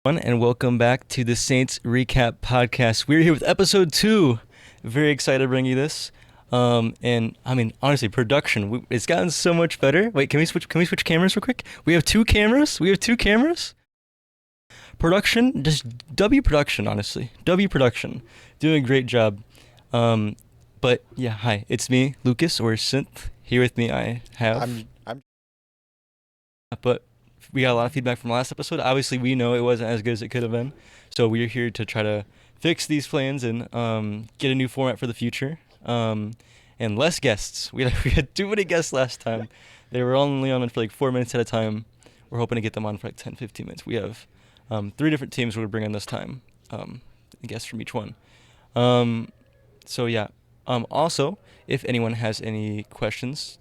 And welcome back to the Saints Recap Podcast. We're here with episode 2. Very excited to bring you this. And I mean, honestly, production, it's gotten so much better. Wait, can we switch cameras real quick? We have two cameras. Production, just W production, honestly. W production. Doing a great job. But yeah, hi. It's me, Lucas, or Synth. Here with me I have But we got a lot of feedback from last episode. Obviously, we know it wasn't as good as it could have been. So we're here to try to fix these plans and get a new format for the future. And less guests. We had too many guests last time. They were only on for like 4 minutes at a time. We're hoping to get them on for like 10, 15 minutes. We have 3 different teams we're going to bring on this time. Guests from each one. So yeah. Also, if anyone has any questions,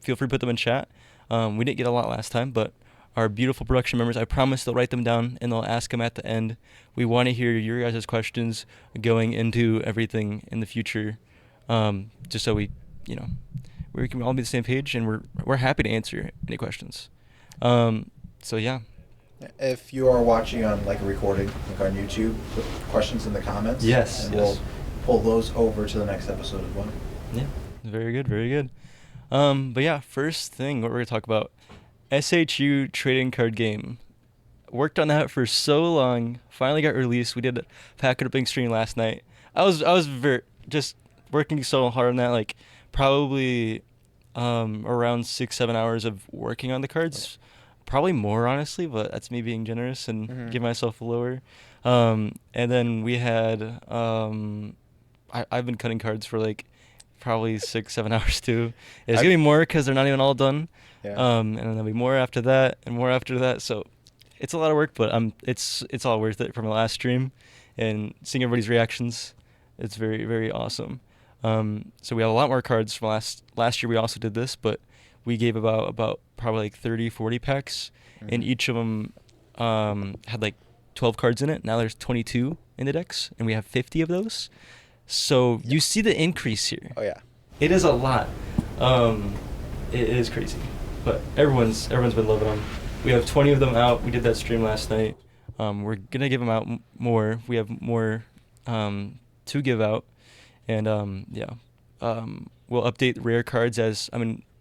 feel free to put them in chat. We didn't get a lot last time, but our beautiful production members, I promise they'll write them down and they'll ask them at the end. We want to hear your guys' questions going into everything in the future, just so we can all be on the same page, and we're happy to answer any questions. So yeah. If you are watching on like a recording, like on YouTube, put questions in the comments. Yes. And we'll pull those over to the next episode as well. Yeah. Very good. Very good. But yeah, first thing, what we're gonna talk about. SHU trading card game. Worked on that for so long. Finally got released. We did a pack opening stream last night. I was just working so hard on that, like probably around 6-7 hours of working on the cards. Probably more, honestly, but that's me being generous and give myself a lower. And then we had I've been cutting cards for like probably 6-7 hours too. It's gonna be more because they're not even all done. Yeah. And then there'll be more after that and more after that. So it's a lot of work, but it's all worth it from the last stream, and seeing everybody's reactions. It's very, very awesome. So we have a lot more cards from last year. We also did this, but we gave about probably like 30-40 packs, and each of them had like 12 cards in it. Now there's 22 in the decks, and we have 50 of those. So you see the increase here. Oh yeah. It is a lot. It is crazy, but everyone's been loving them. We have 20 of them out. We did that stream last night. We're gonna give them out more. We have more to give out, and we'll update rare cards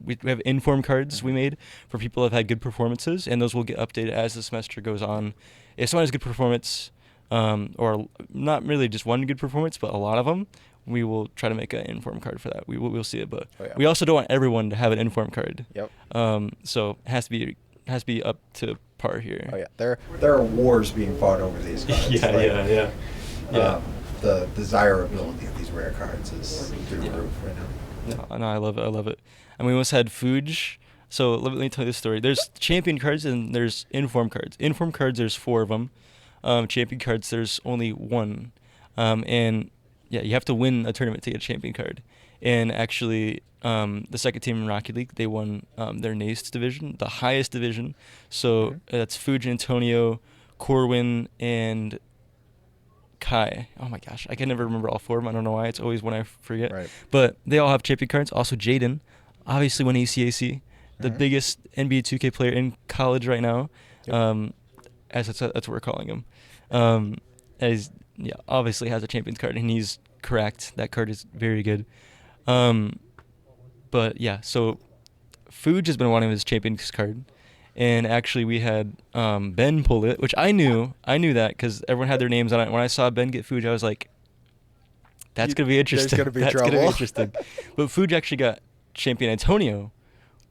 we have inform cards we made for people that have had good performances, and those will get updated as the semester goes on. If someone has good performance, or not really just one good performance, but a lot of them, we will try to make an inform card for that. We'll see it, but we also don't want everyone to have an inform card. Yep. So it has to be up to par here. Oh yeah. There are wars being fought over these cards. Yeah. The desirability of these rare cards is through the roof right now. No, I love it. And we almost had Fuge. So let me tell you this story. There's champion cards and there's inform cards. Inform cards, there's 4 of them. Champion cards, there's only 1. And yeah, you have to win a tournament to get a champion card. And actually, the second team in Rocket League, they won their NACE division, the highest division. So that's Fuji, Antonio, Corwin, and Kai. Oh my gosh, I can never remember all 4 of them. I don't know why. It's always one I forget. Right. But they all have champion cards. Also, Jaden, obviously won ECAC, the biggest NBA 2K player in college right now. As that's what we're calling him. Obviously has a champions card, and he's correct. That card is very good. But yeah, so Fuge has been wanting his champions card, and actually we had Ben pull it, which I knew that because everyone had their names on it. When I saw Ben get Fuge, I was like, that's gonna be interesting. There's gonna be that's trouble. Gonna be interesting. But Fuge actually got champion Antonio.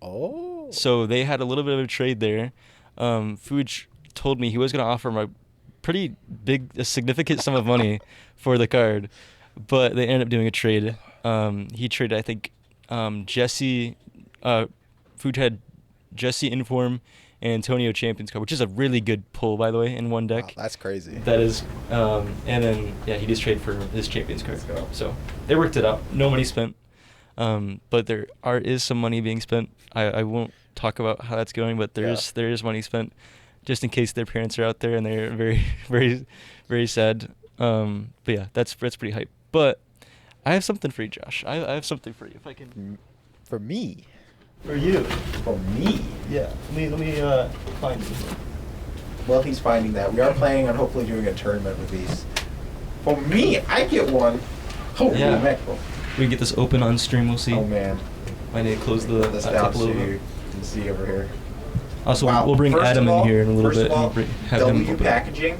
Oh. So they had a little bit of a trade there. Fuge told me he was going to offer him a pretty big, significant sum of money for the card, but they ended up doing a trade. He traded, I think, Jesse. Fuge had Jesse Inform and Antonio Champions card, which is a really good pull, by the way, in one deck. Wow, that's crazy. That is, and then he just traded for his Champions card. So they worked it out. No money spent, but there is some money being spent. I won't talk about how that's going, but there is money spent, just in case their parents are out there and they're very, very, very sad. But yeah, that's pretty hype. But I have something for you, Josh. I have something for you, if I can. For me. For you. For me. Yeah. Let me find it. while he's finding that, we are planning on hopefully doing a tournament with these. For me, I get one. Holy mackerel. We can get this open on stream. We'll see. Oh man. I need to close the Put this down laptop a so little bit. you can see over here. Also, Wow. we'll bring First Adam of all- in here in a little first bit. of all, and have him W open. packaging.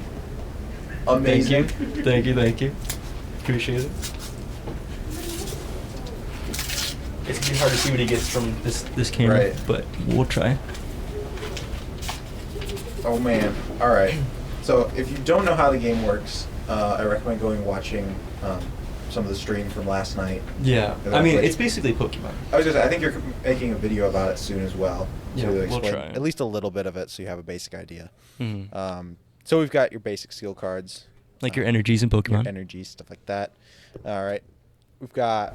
Amazing. Thank you. Appreciate it. It's gonna be hard to see what he gets from this camera, Right. but we'll try. Oh man. All right. So if you don't know how the game works, I recommend going and watching some of the stream from last night. Yeah, I mean it's basically Pokemon. I think you're making a video about it soon as well. Yeah, to we'll explain try. at least a little bit of it, so you have a basic idea. Mm-hmm. So we've got your basic skill cards, Like your energies in Pokemon. your energy, stuff like that. All right. We've got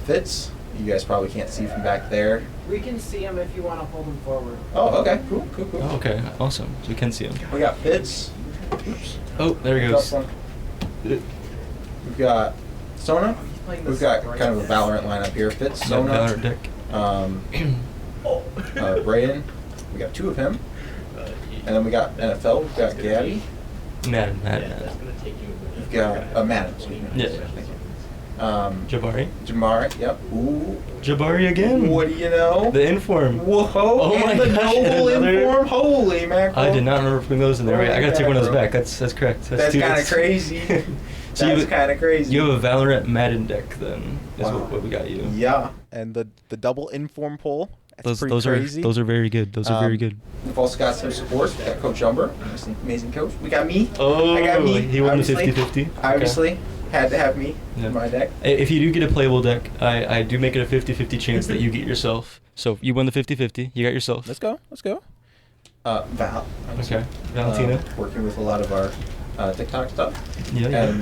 fits. You guys probably can't see from back there. We can see him if you want to hold him forward. Oh, okay. Cool. Oh, okay, awesome. So we can see him. We got fits. Oops. Oh, there he goes. We've got Sona. We've got kind of a Valorant lineup here. Fits, Sona, Valorant deck. Braden. We got 2 of him. And then we got NFL. We've got Gabby. Madden. We've got Madden. Yeah. Jabari. Jamari. Yep. Ooh. Jabari again. What do you know? The inform. Whoa! Oh and my the gosh, and noble another- inform. Holy mackerel! I did not remember putting those in there. Wait, I gotta take one of those Mackerel. back. That's correct. That's two- kind of crazy. So That's kind of crazy. You have a Valorant Madden deck then. Is Wow. what we got you. Yeah, and the double inform pull. That's pretty Those crazy. are very good. Those are very good. We've also got some support. We got Coach Umber, amazing coach. We got me. Oh, I got me. he won the obviously. 50-50. Obviously, had to have me Yeah. in my deck. If you do get a playable deck, I do make it a 50-50 chance that you get yourself. So you won the 50-50. You got yourself. Let's go. Val. Okay. Valentina. Working with a lot of our TikTok stuff. Yeah. And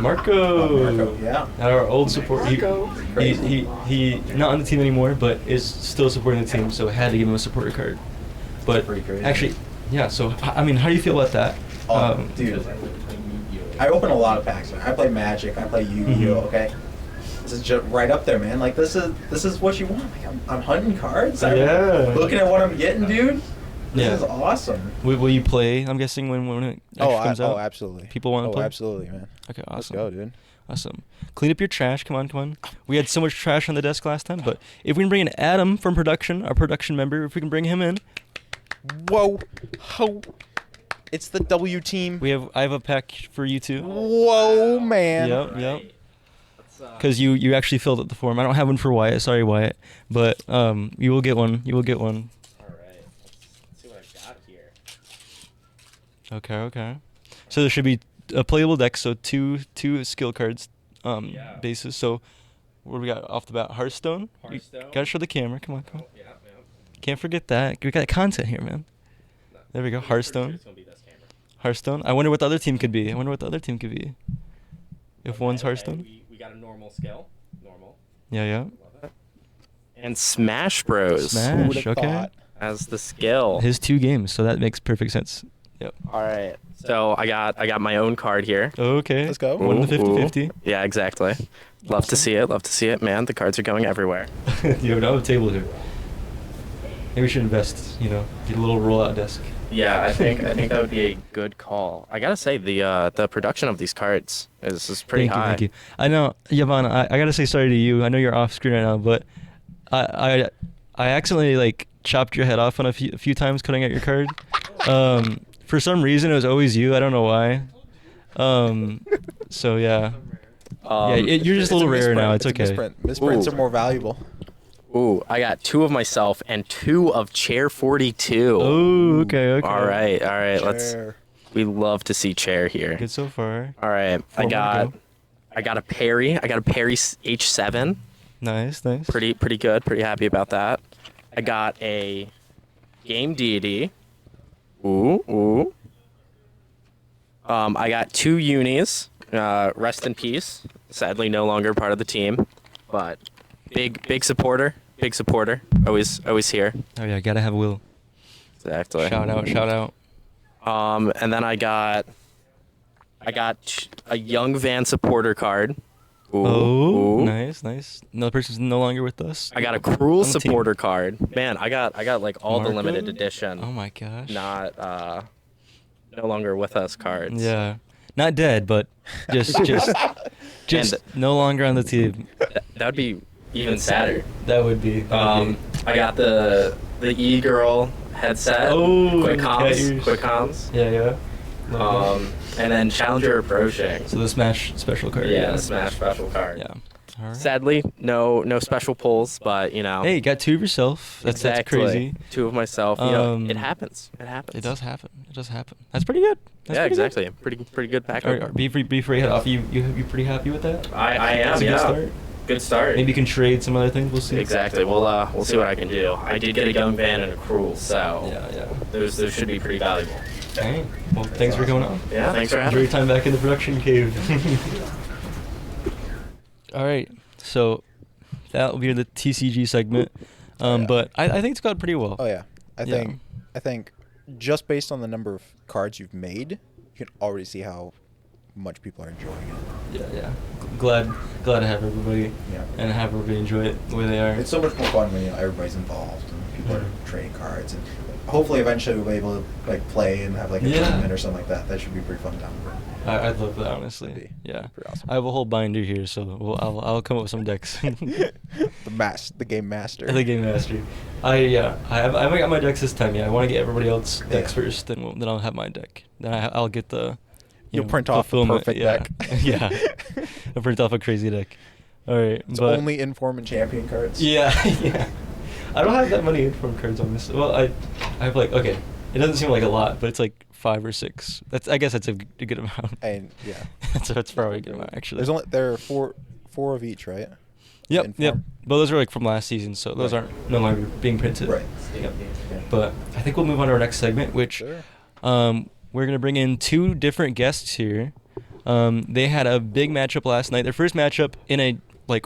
Marco. Marco, yeah. Our old support. Marco. He not on the team anymore, but is still supporting the team. So I had to give him a supporter card. But pretty crazy. actually, yeah. So I mean, how do you feel about that? Dude, I open a lot of packs. I play Magic. I play Yu-Gi-Oh. Okay, this is just right up there, man. Like this is what you want. Like I'm hunting cards. Yeah. Looking at what I'm getting, dude. This Yeah. is awesome. Will you play? I'm guessing when it actually comes out. Oh, absolutely. People want to play. Absolutely, man. Okay, awesome. Let's go, dude. Awesome. Clean up your trash. Come on. We had so much trash on the desk last time, but if we can bring in Adam from production, our production member, if we can bring him in, Whoa, ho! It's the W team. I have a pack for you too. Whoa, man. Yep. Because you actually filled out the form. I don't have one for Wyatt. Sorry, Wyatt. But you will get one. All right. Let's see what I've got here. Okay. So there should be a playable deck. So two skill cards, Yeah. bases. So what do we got off the bat? Hearthstone. Hearthstone. Gotta show the camera. Come on. Yeah. Can't forget that. We got content here, man. There we go. Hearthstone. It's gonna be this camera. Hearthstone. I wonder what the other team could be. If one's Okay, Hearthstone. We got a normal skill. Normal. Yeah. Love it. And Smash Bros. Smash. Who would've Okay. thought? As the skill. His 2 games, so that makes perfect sense. Yep. All right. So I got my own card here. Okay. Let's go. One in the Ooh, 50-50. Yeah, exactly. Love to see it. Man, the cards are going everywhere. You have a table here. Maybe we should invest, get a little rollout desk. Yeah, I think that would be a good call. I gotta say the production of these cards is pretty high. Thank you. I know, Yeban, I gotta say sorry to you. I know you're off screen right now, but I accidentally chopped your head off on a few times cutting out your card. For some reason it was always you. I don't know why. So yeah. You're just a little rare now. It's okay. Misprints Ooh. are more valuable. Ooh, I got 2 of myself and 2 of Chair 42. Oh, okay. All right. Chair. We love to see Chair here. Good so far. All right, Four more to go. I got a Parry. H7. Nice. Pretty good. Pretty happy about that. I got a Game Deity. Ooh. I got 2 unis. Rest in peace. Sadly, no longer part of the team, but big supporter. Always here. Oh yeah, gotta have Will. Exactly. Shout out. And then I got a Young Van supporter card. Ooh. Nice. Another person's no longer with us. I got a Cruel On the team. supporter card. Man, I got all the Marco? limited edition. Oh my gosh. Not no longer with us cards. Yeah, not dead, but just no longer on the team. That'd be even sadder. That would be. I got the e-girl headset. Oh, quick yeah, comms. Yeah. And then challenger approaching. So the Smash special card. Yeah, the Smash special card. Yeah. All right. Sadly, no special pulls, but Hey, you got 2 of yourself. That's crazy. 2 of myself. It happens. It happens. It does happen. That's pretty good. That's pretty exactly. Good. Pretty good pack. Before you head off, you pretty happy with that? I am. That's a yeah. good start. Good start. Maybe you can trade some other things. We'll see. Exactly. We'll see what I can do. I did get a Young Van and a Cruel, so Yeah. those should be pretty valuable. Okay. Well, thanks for coming on. Yeah. Thanks for Enjoy having your me. time back in the production cave. All right. So that will be the TCG segment. But I think it's gone pretty well. Oh yeah, I think just based on the number of cards you've made, you can already see how much people are enjoying it. Yeah. Glad to have everybody. Yeah. And have everybody enjoy it the way they are. It's so much more fun when everybody's involved and people are trading cards, and hopefully eventually we'll be able to play and have a tournament or something like that. That should be pretty fun down the road. I'd love that, honestly. That'd be Yeah. pretty awesome. I have a whole binder here, so I'll come up with some decks. The game master. The game master. I haven't got my decks this time yet. I want to get everybody else's decks first, then I'll have my deck. Then I'll get the. You'll print off the perfect deck. Yeah. I'll print off a crazy deck. All right. It's only Inform and Champion cards. Yeah. I don't have that many Inform cards on this. Well, I have okay. It doesn't seem like a lot, but it's 5 or 6. I guess that's a good amount. And yeah. that's probably a good amount actually. There are four of each, right? Yep. Inform? But those are from last season, so those aren't no longer being printed. Right. Yep. But I think we'll move on to our next segment, which Sure. we're gonna bring in 2 different guests here. They had a big matchup last night. Their first matchup in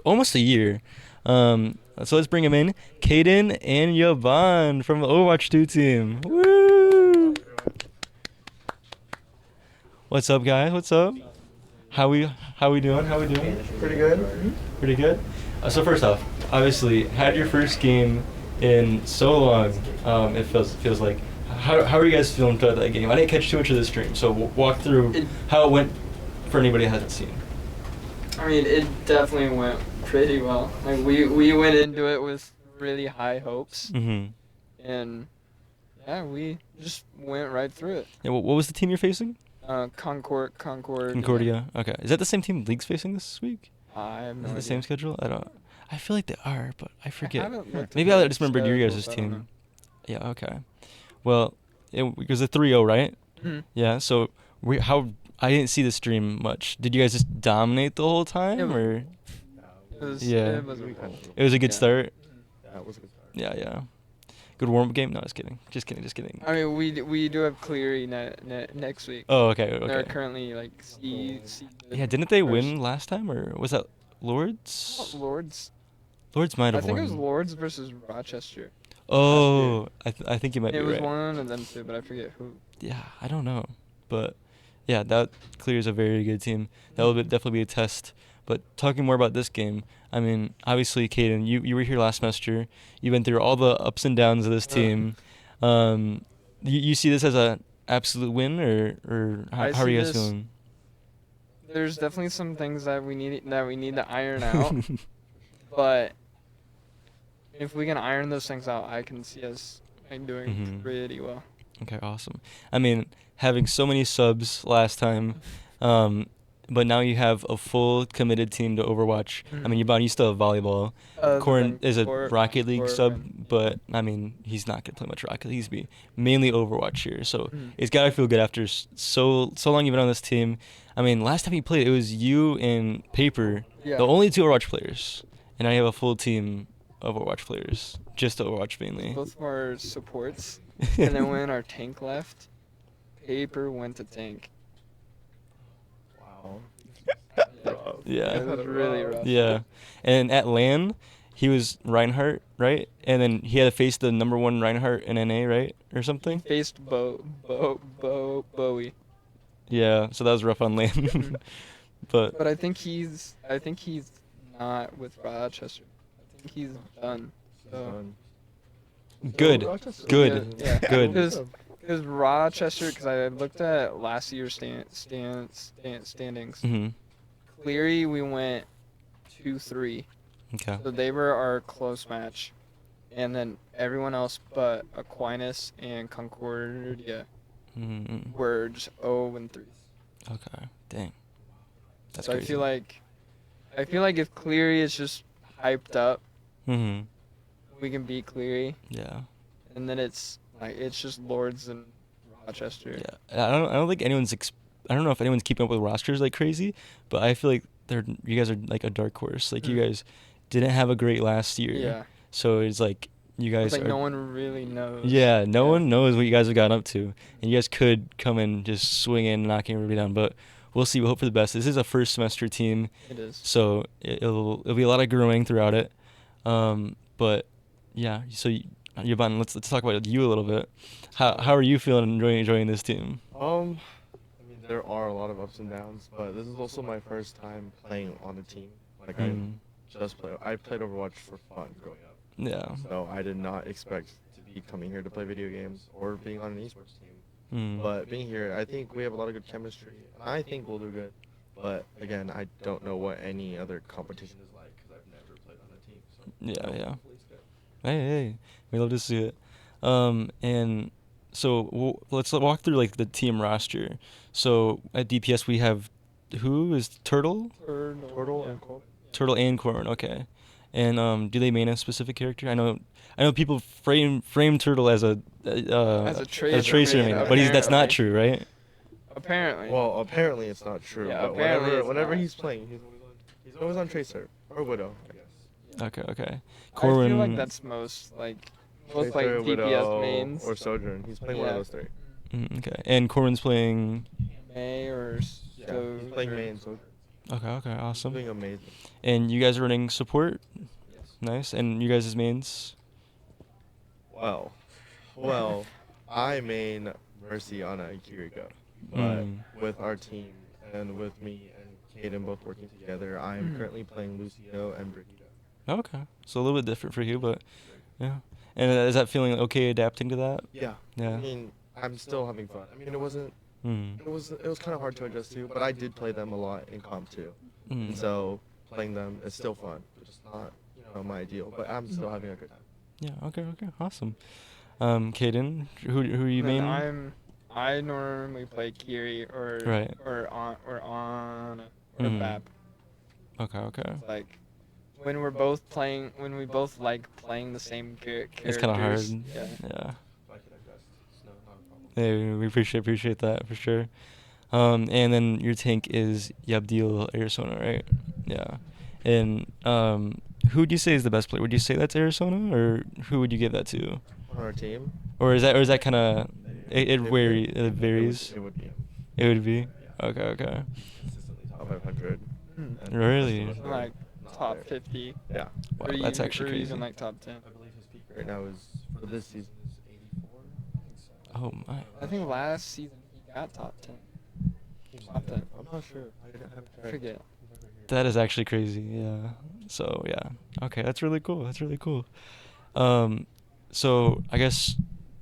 almost a year. So let's bring them in. Kaiden and Yeban from the Overwatch 2 team. Woo! What's up, guys? What's up? How we doing? Pretty good. Pretty good. So first off, obviously, had your first game in so long. It feels like. How are you guys feeling throughout that game? I didn't catch too much of the stream, so walk through how it went for anybody that hasn't seen. I mean, it definitely went pretty well. We went into it with really high hopes, Mm-hmm. and yeah, we just went right through it. Yeah, what was the team you're facing? Concord. Concordia. Okay. Is that the same team League's facing this week? I have no Is it idea. the same schedule? I feel like they are, but I forget. haven't looked Maybe at I the just remembered your guys' schedules, I don't know. team. Yeah. Okay. Well, it was a 3-0, right? Mhm. Yeah. So I didn't see the stream much. Did you guys just dominate the whole time, Yeah, or It was, Yeah. It was cool. it was a good Yeah. start? That was a good start. Yeah. Good warm-up game? No, just kidding. Just kidding. I mean, we do have Cleary next week. Oh, okay. They're currently C. Yeah, didn't they first. win last time, or was that Lords? Lords. Lords might I have think won. it was Lords versus Rochester. Oh, I think you might It be was right. one of them two, but I forget who. Yeah, I don't know, but yeah, that clears a very good team. That will definitely be a test. But talking more about this game, I mean, obviously, Kaiden, you were here last semester. You went through all the ups and downs of this team. You see this as a absolute win, or how are see you guys this- feeling? There's definitely some things that we need to iron out, but if we can iron those things out, I can see us doing Mhm. pretty well. Okay, awesome. I mean, having so many subs last time, but now you have a full committed team to Overwatch. I mean, you still have volleyball. Corin is a Rocket League sub, but I mean, he's not gonna play much Rocket League. He's be mainly Overwatch here, so it's gotta feel good after so long you've been on this team. I mean, last time you played, it was you and Paper, Yeah. the only 2 Overwatch players, and now you have a full team of Overwatch players, just Overwatch mainly. Both of our supports, and then when our tank left, Paper went to tank. Wow. Yeah. It was really rough. Yeah, and at LAN, he was Reinhardt, right? And then he had to face the number 1 Reinhardt in NA, right, or something. Faced Bowie. Yeah, so that was rough on LAN. but But I think he's not with Rochester. I think he's done. So good, Rochester. good, Yeah. good. Because Because Rochester, because I looked at last year's standings. Mm-hmm. Cleary, we went 2-3. Okay. So they were our close match. And then everyone else but Aquinas and Concordia Mm-hmm. were just 0-3. Okay. Dang. That's So crazy. I feel like if Cleary is just hyped up, Mm-hmm. we can beat Cleary. Yeah. And then it's just Lords and Rochester. Yeah. I don't think anyone's. I don't know if anyone's keeping up with rosters like crazy, but I feel like you guys are like a dark horse. Like you guys didn't have a great last year. Yeah. So it's like you guys It's like are. no one really knows. Yeah, no one knows what you guys have gotten up to, and you guys could come in just swing in, knocking everybody down. But we'll see. We hope for the best. This is a first semester team, It is. so it'll be a lot of growing throughout it. But yeah, so Yeban, let's talk about you a little bit. How are you feeling enjoying this team? I mean, there are a lot of ups and downs, but this is also my first time playing on a team. Like I played Overwatch for fun growing up. Yeah. So I did not expect to be coming here to play video games or being on an esports team. Mm. But being here, I think we have a lot of good chemistry. I think we'll do good. But again, I don't know what any other competition is like because I've never played on a team. So Yeah. hopefully it's good. Hey, we love to see it. And so let's walk through like the team roster. So at DPS we have who is Turtle? Turtle and Cole. Turtle and Corn. Okay. And do they main a specific character? I know people frame Turtle as a tracer main, main, but that's not apparently. true, right? Apparently. Well, apparently it's not true. Yeah, but apparently it's whenever not. he's playing, he's always on Tracer or Widow, I guess. Okay. I Corwin. feel like that's most like Tracer, DPS Widow, mains. or Sojourn. He's playing one of Yeah. those three. Okay. And Corwin's playing. May or Yeah, so. he's playing main Sojourn. Okay. He's Awesome. doing amazing. And you guys are running support. Yes. Nice. And you guys' mains. Well, I main Mercy, Ana, and Kiriko. But Mm. with our team and with me and Kaiden both working together, I am currently playing Lucio and Brigitte. Okay. So a little bit different for you, but yeah. And is that feeling okay adapting to that? Yeah. Yeah. I mean, I'm still having fun. I mean, it was kind of hard to adjust to, but I did play them a lot in comp too. Mm. And so playing them is still fun, but just not, my ideal. But I'm still having a good time. Yeah. Okay. Awesome. Kaiden, who are you And main? I normally play Kiri or Right. or on or Mhm. Bap. Okay. Like when we both like playing the same characters. It's kind of hard. Yeah. Yeah. If I could adjust, it's not a problem. Yeah, we appreciate that for sure. And then your tank is Yabdil Arizona, right? Yeah. And who would you say is the best player? Would you say that's Arizona, or who would you give that to? On our team, Or is that kind of it varies? It would be him. It would be. Yeah. Okay. Consistently top 500. Hmm. and Really? most of us are Like not top there. 50. Yeah. Wow, or that's even, actually or crazy. even like top 10. I believe his peak right now is for this season is 84. I think so. Oh my. I think last season he got top 10. Top 10. I'm not sure. I haven't I tried. forget. That is actually crazy. Yeah. So yeah. Okay, that's really cool. So I guess,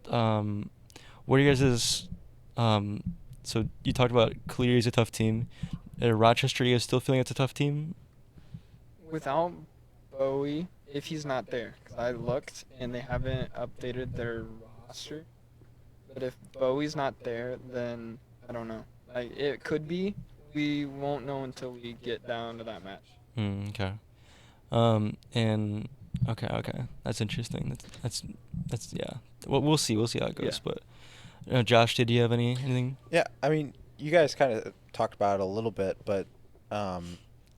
what are you guys' so you talked about Cleary is a tough team. Rochester, you guys still feeling it's a tough team? Without Bowie, if he's not there, because I looked and they haven't updated their roster. But if Bowie's not there, then I don't know. Like it could be. We won't know until we get down to that match. Okay. And okay. That's interesting. That's yeah. Well, we'll see how it goes. Yeah. But Josh, did you have anything? Yeah, I mean, you guys kind of talked about it a little bit, but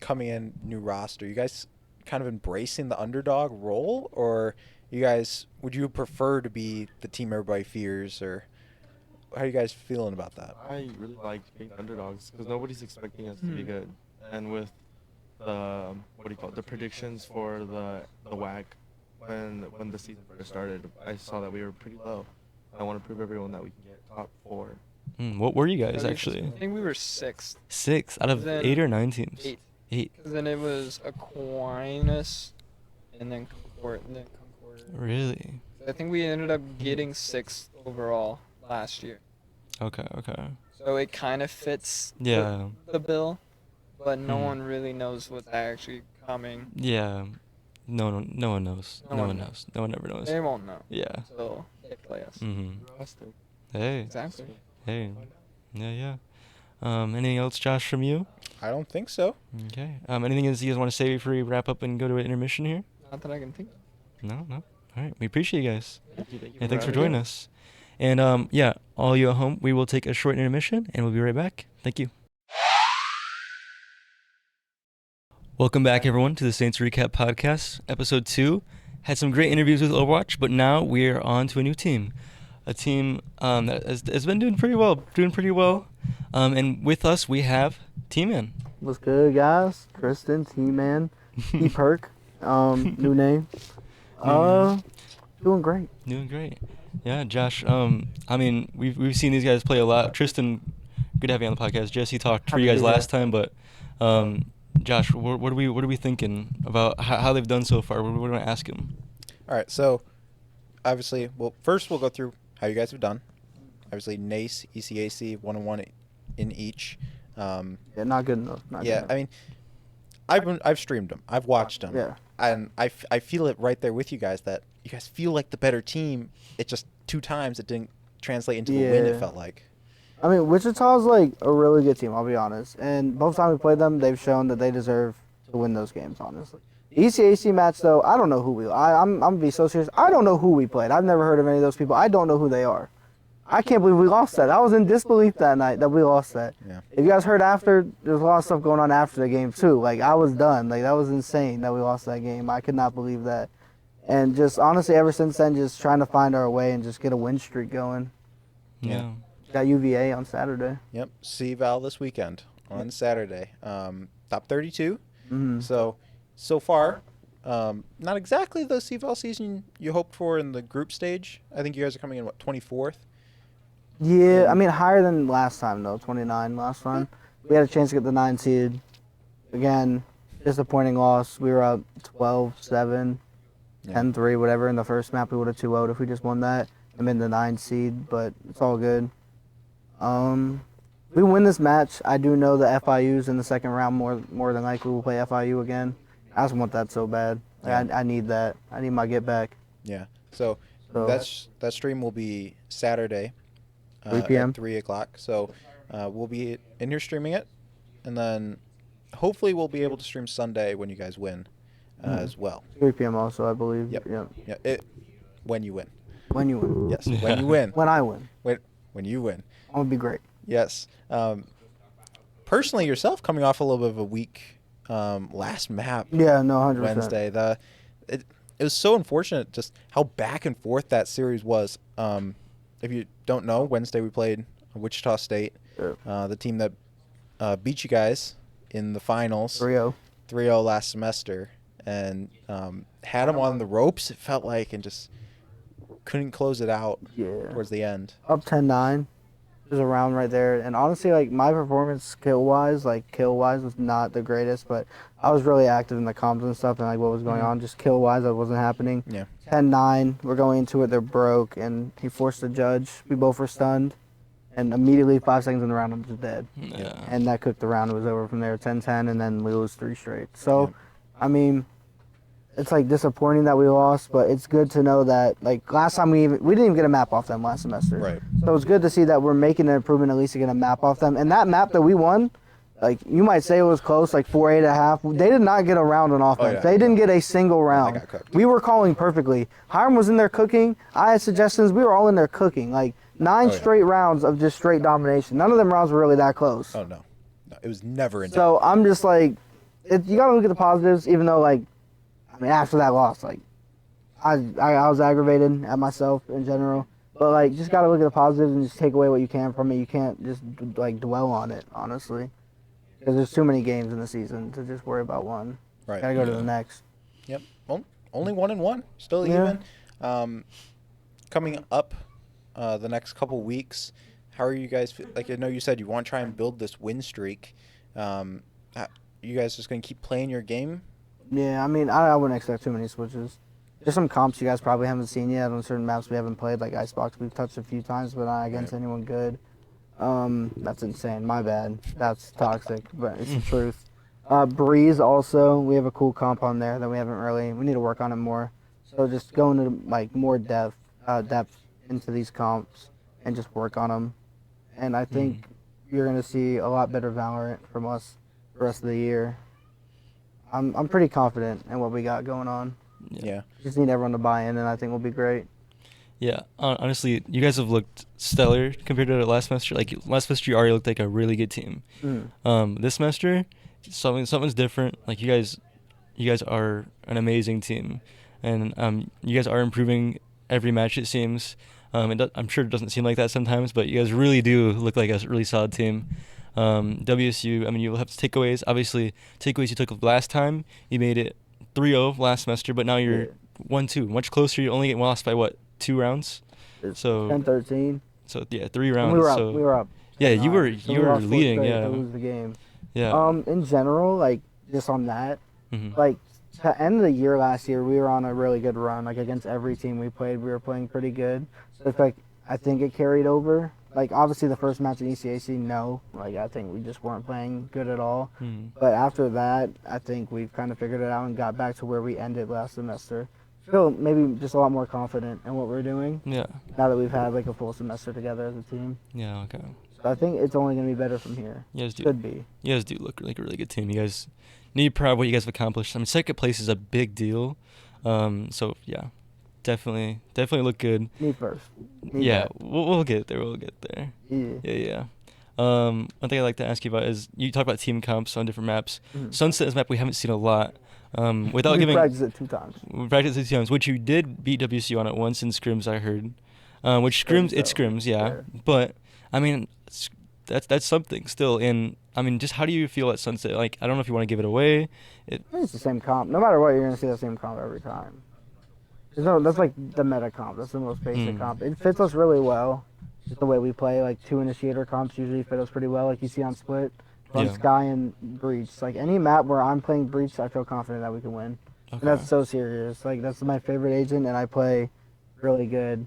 coming in, new roster, you guys kind of embracing the underdog role, or would you prefer to be the team everybody fears, or how are you guys feeling about that? I really liked being underdogs because nobody's expecting us to be good. And with the the predictions for the WAC when the season first started, I saw that we were pretty low. I want to prove everyone that we can get top 4. What were you guys I actually? think we were 6th. 6 out of Then 8 or 9 teams. 8. 8. Because then it was Aquinas and then Concord. Really? I think we ended up getting 6th overall. last year. Okay. So it kind of fits Yeah. the bill, but no Mhm. one really knows what's actually coming. Yeah. No one knows. No No one one knows. knows. No one ever knows. They won't know Yeah. until they play us. Roster. Hey. Exactly. Hey. Yeah. Anything else, Josh, from you? I don't think so. Okay. Anything else you guys want to say before we wrap up and go to an intermission here? Not that I can think of. No. All right. We appreciate you guys. Thank you And thanks for having joining us. And yeah, all you at home, we will take a short intermission and we'll be right back. Thank you. Welcome back, everyone, to the Saints Recap Podcast, Episode 2. Had some great interviews with Overwatch, but now we're on to a new team. A team that has been doing pretty well. And with us, we have Tman. What's good, guys? Tristan, Tman, T-Perk, new name. Doing great. Doing great. Yeah, Josh. I mean, we've seen these guys play a lot. Tristan, good to have you on the podcast. Jesse talked for Happy you to guys be here. last time, but Josh, what are we thinking about how they've done so far? What do we want to ask him? All right, so obviously, first we'll go through how you guys have done. Obviously, NACE, ECAC, 1-1 in each. Yeah, not good enough. Not Yeah, good I enough. mean, I've streamed them. I've watched them. Yeah. And I feel it right there with you guys that you guys feel like the better team. It just 2 times it didn't translate into a win, it Yeah. felt like. I mean, Wichita's like a really good team, I'll be honest. And both times we played them, they've shown that they deserve to win those games, honestly. The ECAC match, though, I don't know who I'm going to be so serious. I don't know who we played. I've never heard of any of those people. I don't know who they are. I can't believe we lost that. I was in disbelief that night that we lost that. Yeah. If you guys heard after, there's a lot of stuff going on after the game, too. Like, I was done. Like, that was insane that we lost that game. I could not believe that. And just, honestly, ever since then, just trying to find our way and just get a win streak going. Yeah. Got UVA on Saturday. Yep. C-Val this weekend on Saturday. Top 32. Mm-hmm. So far, not exactly the C-Val season you hoped for in the group stage. I think you guys are coming in, 24th? Yeah, I mean, higher than last time, though. 29 last time. We had a chance to get the 9 seed. Again, disappointing loss. We were up 12-7, Yeah. 10-3, whatever. In the first map, we would have 2-0'd if we just won that. I'm in the 9 seed, but it's all good. We win this match. I do know the FIUs in the second round more than likely will play FIU again. I just want that so bad. Like, Yeah. I need that. I need my get back. Yeah. So So- that stream will be Saturday 3 p.m. at 3 o'clock. So we'll be in here streaming it. And then hopefully we'll be able to stream Sunday when you guys win as well. 3 p.m. also, I believe. Yep. Yeah. When you win. When you win. Yes. When you win. When I win. When you win. I'm going to be great. Yes. Personally, yourself coming off a little bit of a weak last map Yeah, no, 100%. Wednesday. It was so unfortunate just how back and forth that series was. If you don't know, Wednesday we played Wichita State, the team that beat you guys in the finals 3-0. 3-0 last semester, and had them on the ropes, it felt like, and just couldn't close it out Yeah. towards the end. Up 10-9. There's a round right there. And honestly, like, my performance kill-wise was not the greatest, but I was really active in the comms and stuff and, like, what was going on. Just kill-wise, that wasn't happening. Yeah. 10-9. We're going into it. They're broke, and he forced the judge. We both were stunned. And immediately, 5 seconds in the round, I'm just dead. Yeah. And that cooked the round. It was over from there, 10-10, and then we lose 3 straight. So, I mean, it's, like, disappointing that we lost, but it's good to know that, like, last time we didn't even get a map off them last semester. Right. So it's good to see that we're making an improvement at least to get a map off them. And that map that we won, like, you might say it was close, like 4-8.5. They did not get a round on offense. yeah. They didn't get a single round. got cooked. We were calling perfectly. Hiram was in there cooking. I had suggestions. We were all in there cooking. Like, 9 yeah. straight rounds of just straight domination. None of them rounds were really that close. Oh, no. It was never in doubt. So I'm just like, you got to look at the positives, even though, like, I mean, after that loss, like, I was aggravated at myself in general. But, like, just got to look at the positives and just take away what you can from it. You can't just, like, dwell on it, honestly. Because there's too many games in the season to just worry about one. Right. Got to go to the next. Yep. Well, only 1-1. Still Yeah. even. Coming up the next couple weeks, how are you guys? Like, I know you said you want to try and build this win streak. You guys just going to keep playing your game? Yeah, I mean, I wouldn't expect too many switches. There's some comps you guys probably haven't seen yet on certain maps we haven't played, like Icebox we've touched a few times, but not against anyone good. That's insane. My bad. That's toxic, but it's the truth. Breeze also, we have a cool comp on there that we need to work on it more. So just go into like more depth into these comps and just work on them. And I think you're gonna see a lot better Valorant from us the rest of the year. I'm pretty confident in what we got going on. Yeah. Just need everyone to buy in, and I think we'll be great. Yeah, honestly, you guys have looked stellar compared to last semester. Like last semester, you already looked like a really good team. This semester, something's different. Like you guys are an amazing team, and you guys are improving every match. It seems. I'm sure it doesn't seem like that sometimes, but you guys really do look like a really solid team. WSU, I mean, you'll have takeaways. Obviously, takeaways you took last time, you made it 3-0 last semester, but now you're 1-2, much closer. You only get lost by what, 2 rounds? So 10-13. So yeah, 3 rounds. And we were up. So, we were up. Yeah, you were lost leading. straight Yeah. to lose the game. Yeah. In general, like just on that, Mhm. like to end the year last year, we were on a really good run. Like against every team we played, we were playing pretty good. So it's like I think it carried over. Like obviously the first match in ECAC, no. Like I think we just weren't playing good at all. But after that, I think we've kind of figured it out and got back to where we ended last semester. Feel maybe just a lot more confident in what we're doing. Yeah. Now that we've had like a full semester together as a team. Yeah. Okay. So I think it's only gonna be better from here. You guys do. Should be. You guys do look like a really good team. You guys need to be proud of what you guys have accomplished. I mean, second place is a big deal. So yeah, definitely look good. Me first. Yeah, we'll get there. We'll get there. Yeah. Yeah. One thing I'd like to ask you about is you talk about team comps on different maps. Sunset is a map we haven't seen a lot. Without we giving. practiced it 2 times. We practiced it 2 times, which you did beat WCU on it once in scrims, I heard. Which scrims, it's scrims, yeah. Fair. But I mean, that's something still. And I mean, just how do you feel at Sunset? Like, I don't know if you want to give it away. I think it's the same comp. No matter what, you're gonna see the same comp every time. That's like the meta comp. That's the most basic comp. It fits us really well. Just the way we play, like 2 initiator comps usually fit us pretty well, like you see on Split. On Yeah. Sky and Breach. Like any map where I'm playing Breach, I feel confident that we can win. Okay. And that's so serious. Like that's my favorite agent, and I play really good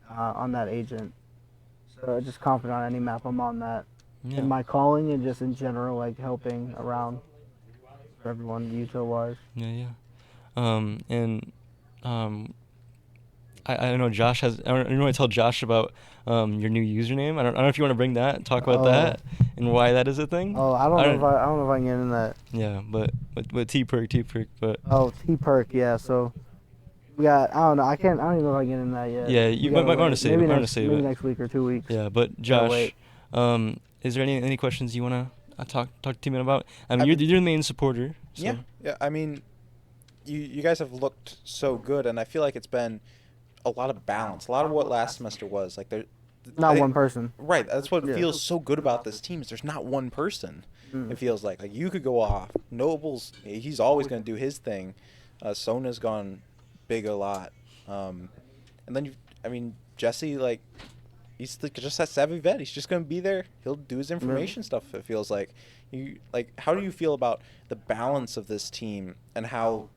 on that agent. So just confident on any map I'm on that. Yeah. In my calling and just in general, like helping around for everyone, Utah wise. Yeah. I know Josh has. I don't know. I tell Josh about your new username. I don't know if you want to bring that, talk about that, and why that is a thing. Oh, I don't know if I can get in that. Yeah, but T perk, but. Oh, T perk, yeah. So we got. I don't know. I don't even know if I can get in that yet. Yeah, you might want to save it. Maybe next week or 2 weeks. Yeah, but Josh, is there any questions you want to talk to Tman about? I mean, you're the main supporter. So. Yeah. I mean, you guys have looked so good, and I feel like it's been a lot of balance. A lot of what last semester was like there. Not one person. Right. That's what feels so good about this team is there's not one person. It feels like you could go off. Noble's he's always going to do his thing. Sona's gone big a lot. And then Jesse, like, he's just that savvy vet. He's just going to be there. He'll do his information stuff. It feels like how do you feel about the balance of this team and how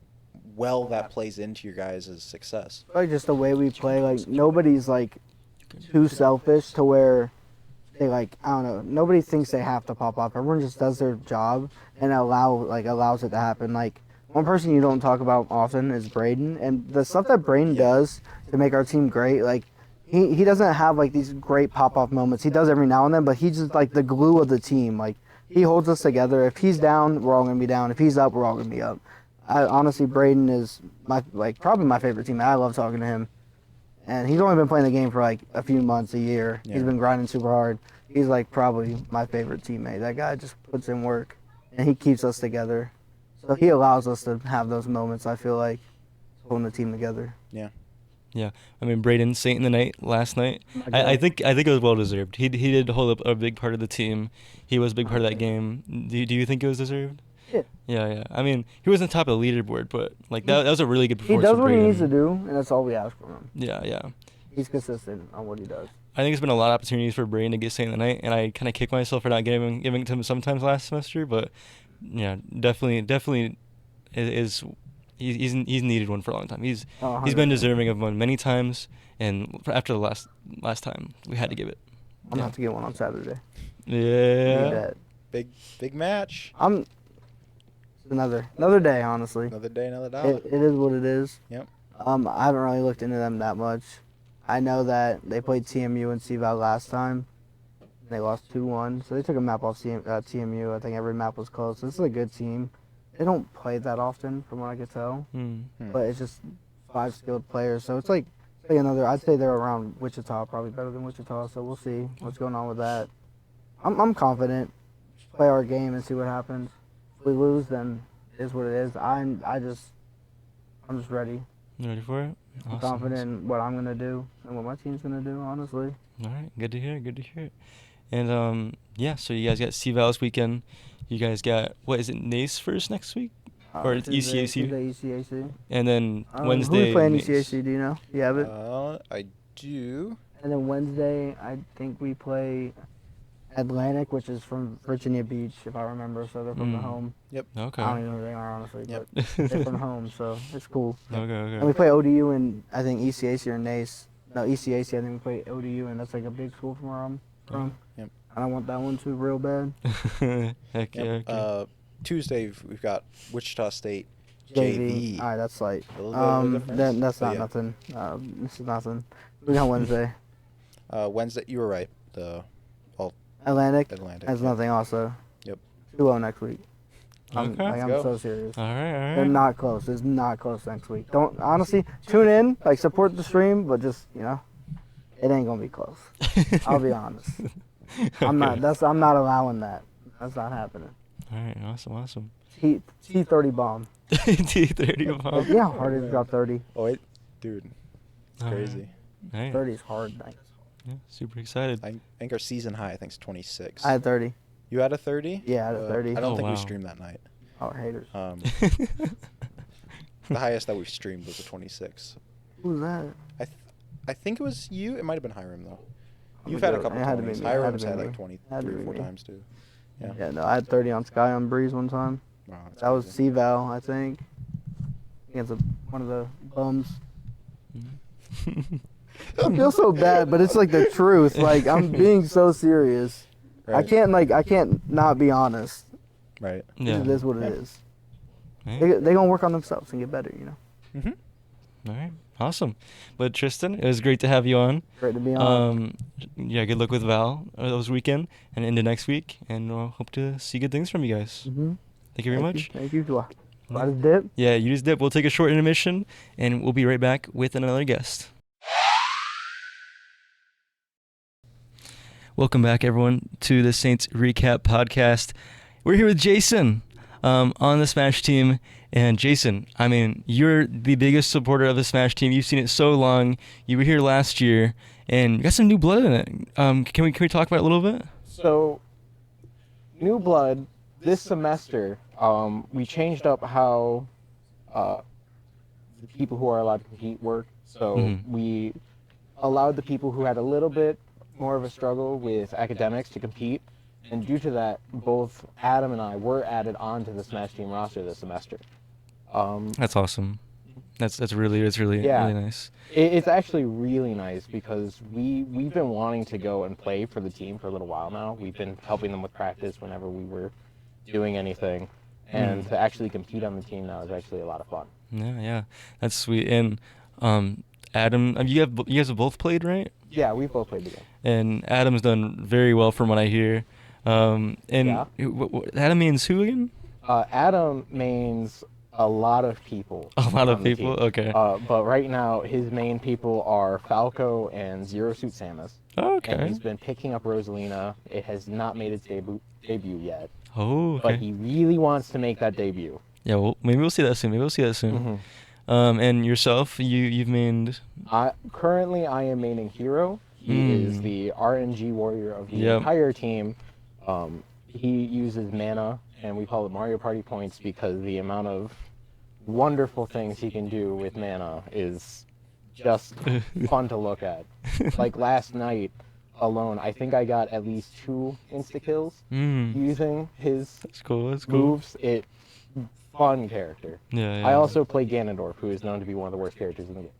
well that plays into your guys' success? Like just the way we play, like nobody's like too selfish to where they like, I don't know, nobody thinks they have to pop off. Everyone just does their job and allows it to happen. Like one person you don't talk about often is Braden, and the stuff that Braden does to make our team great, like he doesn't have like these great pop off moments. He does every now and then, but he's just like the glue of the team. Like he holds us together. If he's down, we're all gonna be down. If he's up, we're all gonna be up. Honestly, Braden is probably my favorite teammate. I love talking to him. And he's only been playing the game for like a few months, a year. Yeah. He's been grinding super hard. He's like probably my favorite teammate. That guy just puts in work, and he keeps us together. So he allows us to have those moments. I feel like holding the team together. Yeah, I mean Braden Saint in the night last night. I think it was well deserved. He did hold up a big part of the team. He was a big part of that game. Do you think it was deserved? Yeah. I mean, he wasn't top of the leaderboard, but like that was a really good He performance. does from what he Braden. needs to do, and that's all we ask from him. Yeah. He's consistent on what he does. I think there's been a lot of opportunities for Braden to get Saint in the night, and I kind of kick myself for not giving it to him sometimes last semester. But yeah, definitely is he's needed one for a long time. He's Oh, he's been 100%. deserving of one many times, and after the last time, we had to give it. I'm gonna have to get one on Saturday. Need Yeah. that. Big match. It's another day, honestly. Another day, another dollar. It is what it is. Yep. I haven't really looked into them that much. I know that they played TMU and CVAL last time. They lost 2-1, so they took a map off TMU. I think every map was close. This is a good team. They don't play that often, from what I could tell, but it's just 5 skilled players. So it's like another. I'd say they're around Wichita, probably better than Wichita. So we'll see what's going on with that. I'm confident. Just play our game and see what happens. If we lose, then it is what it is. I'm just ready. You ready for it? I'm confident in what I'm gonna do and what my team's gonna do. Honestly. All right, good to hear. Good to hear. And yeah, so you guys got CVAL this weekend. You guys got, what is it, NACE first next week? Or it's Tuesday ECAC? ECAC. And then Who Wednesday. we play in NACE. ECAC? Do you know? You have it. I do. And then Wednesday, I think we play Atlantic, which is from Virginia Beach, if I remember. So they're from the home. Okay. I don't even know who they are, honestly, Yep. but they're from home, so it's cool. Okay. And we play ODU and I think ECAC or NACE. No, ECAC, I think we play ODU, and that's like a big school from where I'm from. Yep. And I want that one too real bad. Heck yeah. Yep. Okay. Tuesday we've got Wichita State JV. JV. All right, that's like, A little bit of a difference, that's but not yeah. nothing. This is nothing. We got Wednesday. Wednesday, you were right. Atlantic. Atlantic. That's yep. nothing also. Yep. 2-0 next week. I'm Okay. I'm Let's go. so serious. All right. They're not close. It's not close next week. Don't, honestly, tune in, like support the stream, but just, it ain't gonna be close. I'll be honest. I'm not allowing that. That's not happening. All right. Awesome. T30 bomb. T30 bomb. Yeah, hard to drop 30. Oh, dude, it's All right. crazy. All right. 30 is hard. Like, Yeah, super excited. I think our season high, I think, is 26. I had 30. You had a 30? Yeah, I had a 30. I don't Oh, think wow. we streamed that night. Oh, haters. The highest that we streamed was a 26. Who was that? I think it was you. It might have been Hiram though. I'm You've a had a joke. couple It had to be 20s. me. It had to Hiram's be had me. like 20 Had to 3 or be 4 me. times too. Yeah. Yeah, no, I had 30 on Sky on Breeze one time. Wow, that's That was crazy. CVAL, I think. Against one of the bums. I feel so bad, but it's like the truth. Like, I'm being so serious. Right. I can't not be honest. Right. Yeah. It is what it is. Right. They gonna work on themselves and get better. Mhm. All right. Awesome. But Tristan, it was great to have you on. Great to be on. Yeah, good luck with Val this weekend and into next week, and hope to see good things from you guys. Mm-hmm. Thank you very much. Thank you. Do I just dip? Yeah, you just dip. We'll take a short intermission, and we'll be right back with another guest. Welcome back, everyone, to the Saints Recap Podcast. We're here with Jason on the Smash team. And Jason, I mean, you're the biggest supporter of the Smash team. You've seen it so long. You were here last year, and you got some new blood in it. Can we talk about it a little bit? So, new blood this semester. We changed up how the people who are allowed to compete work. So we allowed the people who had a little bit more of a struggle with academics to compete, and due to that, both Adam and I were added onto the Smash team roster this semester. That's awesome. That's really Yeah. really nice. It's actually really nice because we've been wanting to go and play for the team for a little while now. We've been helping them with practice whenever we were doing anything, and to actually compete on the team now is actually a lot of fun. Yeah, that's sweet. And Adam, you guys have both played, right? Yeah, we've both played the game. And Adam's done very well from what I hear. And Yeah. Adam means who again? Adam means a lot of people. A lot of on the people? team. Okay. But right now, his main people are Falco and Zero Suit Samus. Oh, And okay. he's been picking up Rosalina. It has not made its debut yet. Oh, okay. But he really wants to make that debut. Yeah, well, maybe we'll see that soon. And yourself, you've made... Currently, I am maining Hero. He is the RNG warrior of the entire team. He uses mana, and we call it Mario Party points because the amount of wonderful things he can do with mana is just fun to look at. Like last night alone, I think I got at least 2 insta kills using his That's cool. moves. fun character. Yeah. I also play Ganondorf, who is known to be one of the worst characters in the game.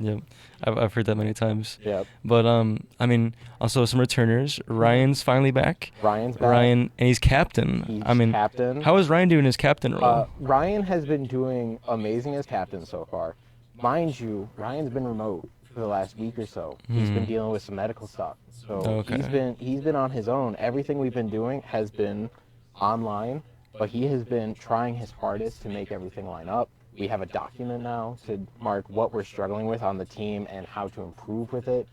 Yep. I've heard that many times. Yep. But I mean, also some returners. Ryan's finally back. Ryan's back. Ryan, and he's captain. He's captain. How is Ryan doing his captain role? Ryan has been doing amazing as captain so far. Mind you, Ryan's been remote for the last week or so. He's been dealing with some medical stuff. So he's been on his own. Everything we've been doing has been online, but he has been trying his hardest to make everything line up. We have a document now to mark what we're struggling with on the team and how to improve with it.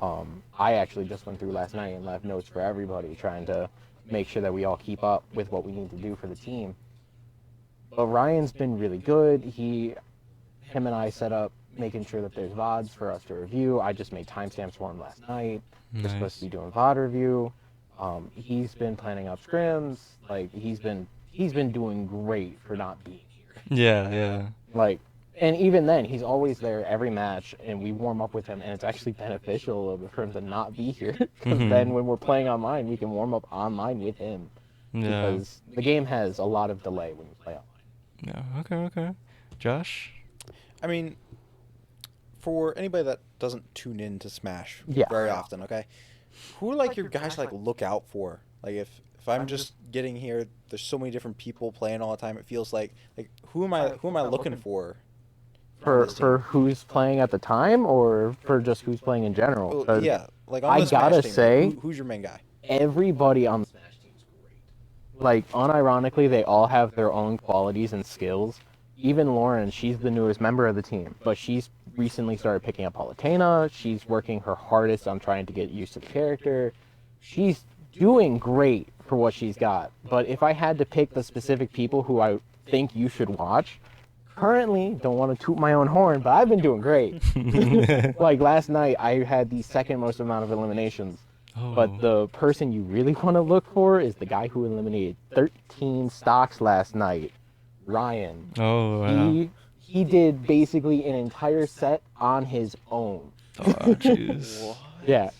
I actually just went through last night and left notes for everybody, trying to make sure that we all keep up with what we need to do for the team. But Ryan's been really good. Him and I set up making sure that there's VODs for us to review. I just made timestamps for him last night. We're supposed to be doing VOD review. He's been planning up scrims. Like, he's been doing great for not being here. Yeah. Like, and even then, he's always there every match, and we warm up with him, and it's actually beneficial a little bit for him to not be here. Because then when we're playing online, we can warm up online with him. Yeah. Because the game has a lot of delay when you play online. Yeah. Okay. Josh? I mean, for anybody that doesn't tune in to Smash very often, okay, who are like your guys like look out for? Like if I'm just getting here, there's so many different people playing all the time. It feels like who am I looking for? For who's playing at the time, or for just who's playing in general? Well, yeah, like on I the Smash gotta team, say, who's your main guy? everybody on the Smash team is great. Like, unironically, they all have their own qualities and skills. Even Lauren, she's the newest member of the team, but she's recently started picking up Palutena. She's working her hardest on trying to get used to the character. She's doing great for what she's got. But if I had to pick the specific people who I think you should watch, currently, don't want to toot my own horn, but I've been doing great. Like, last night, I had the second most amount of eliminations. But the person you really want to look for is the guy who eliminated 13 stocks last night, Ryan. He did basically an entire set on his own. Oh, jeez. Yeah.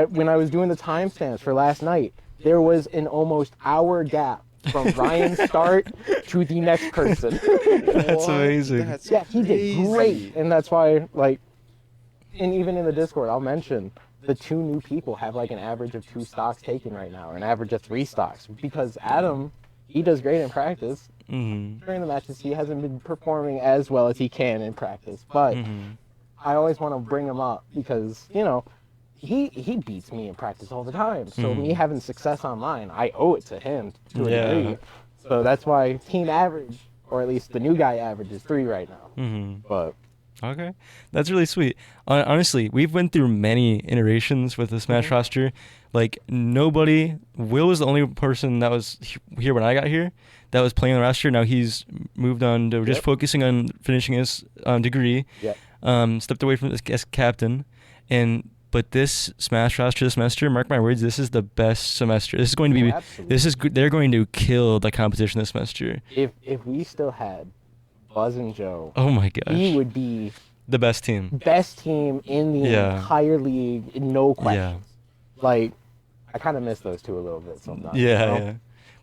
When I was doing the timestamps for last night, there was an almost hour gap from Ryan's start to the next person. That's amazing. That's he did great. And that's why, like, and even in the Discord, I'll mention the 2 new people have like an average of 2 stocks taken right now, or an average of 3 stocks, because Adam, he does great in practice. During the matches, he hasn't been performing as well as he can in practice, but I always want to bring him up because, you know, he beats me in practice all the time. So me having success online, I owe it to him to a degree. So that's why team average, or at least the new guy average, is 3 right now. But okay, that's really sweet. Honestly, we've went through many iterations with the Smash roster. Like, Will was the only person that was here when I got here that was playing on the roster. Now he's moved on to just focusing on finishing his degree. Stepped away from this as captain, but this Smash roster this semester, mark my words, this is the best semester. This is going to be they're going to kill the competition this semester. If we still had Buzz and Joe, oh my gosh, he would be the best team. Best team in the entire league, no questions. Like, I kind of miss those 2 a little bit sometimes. Yeah.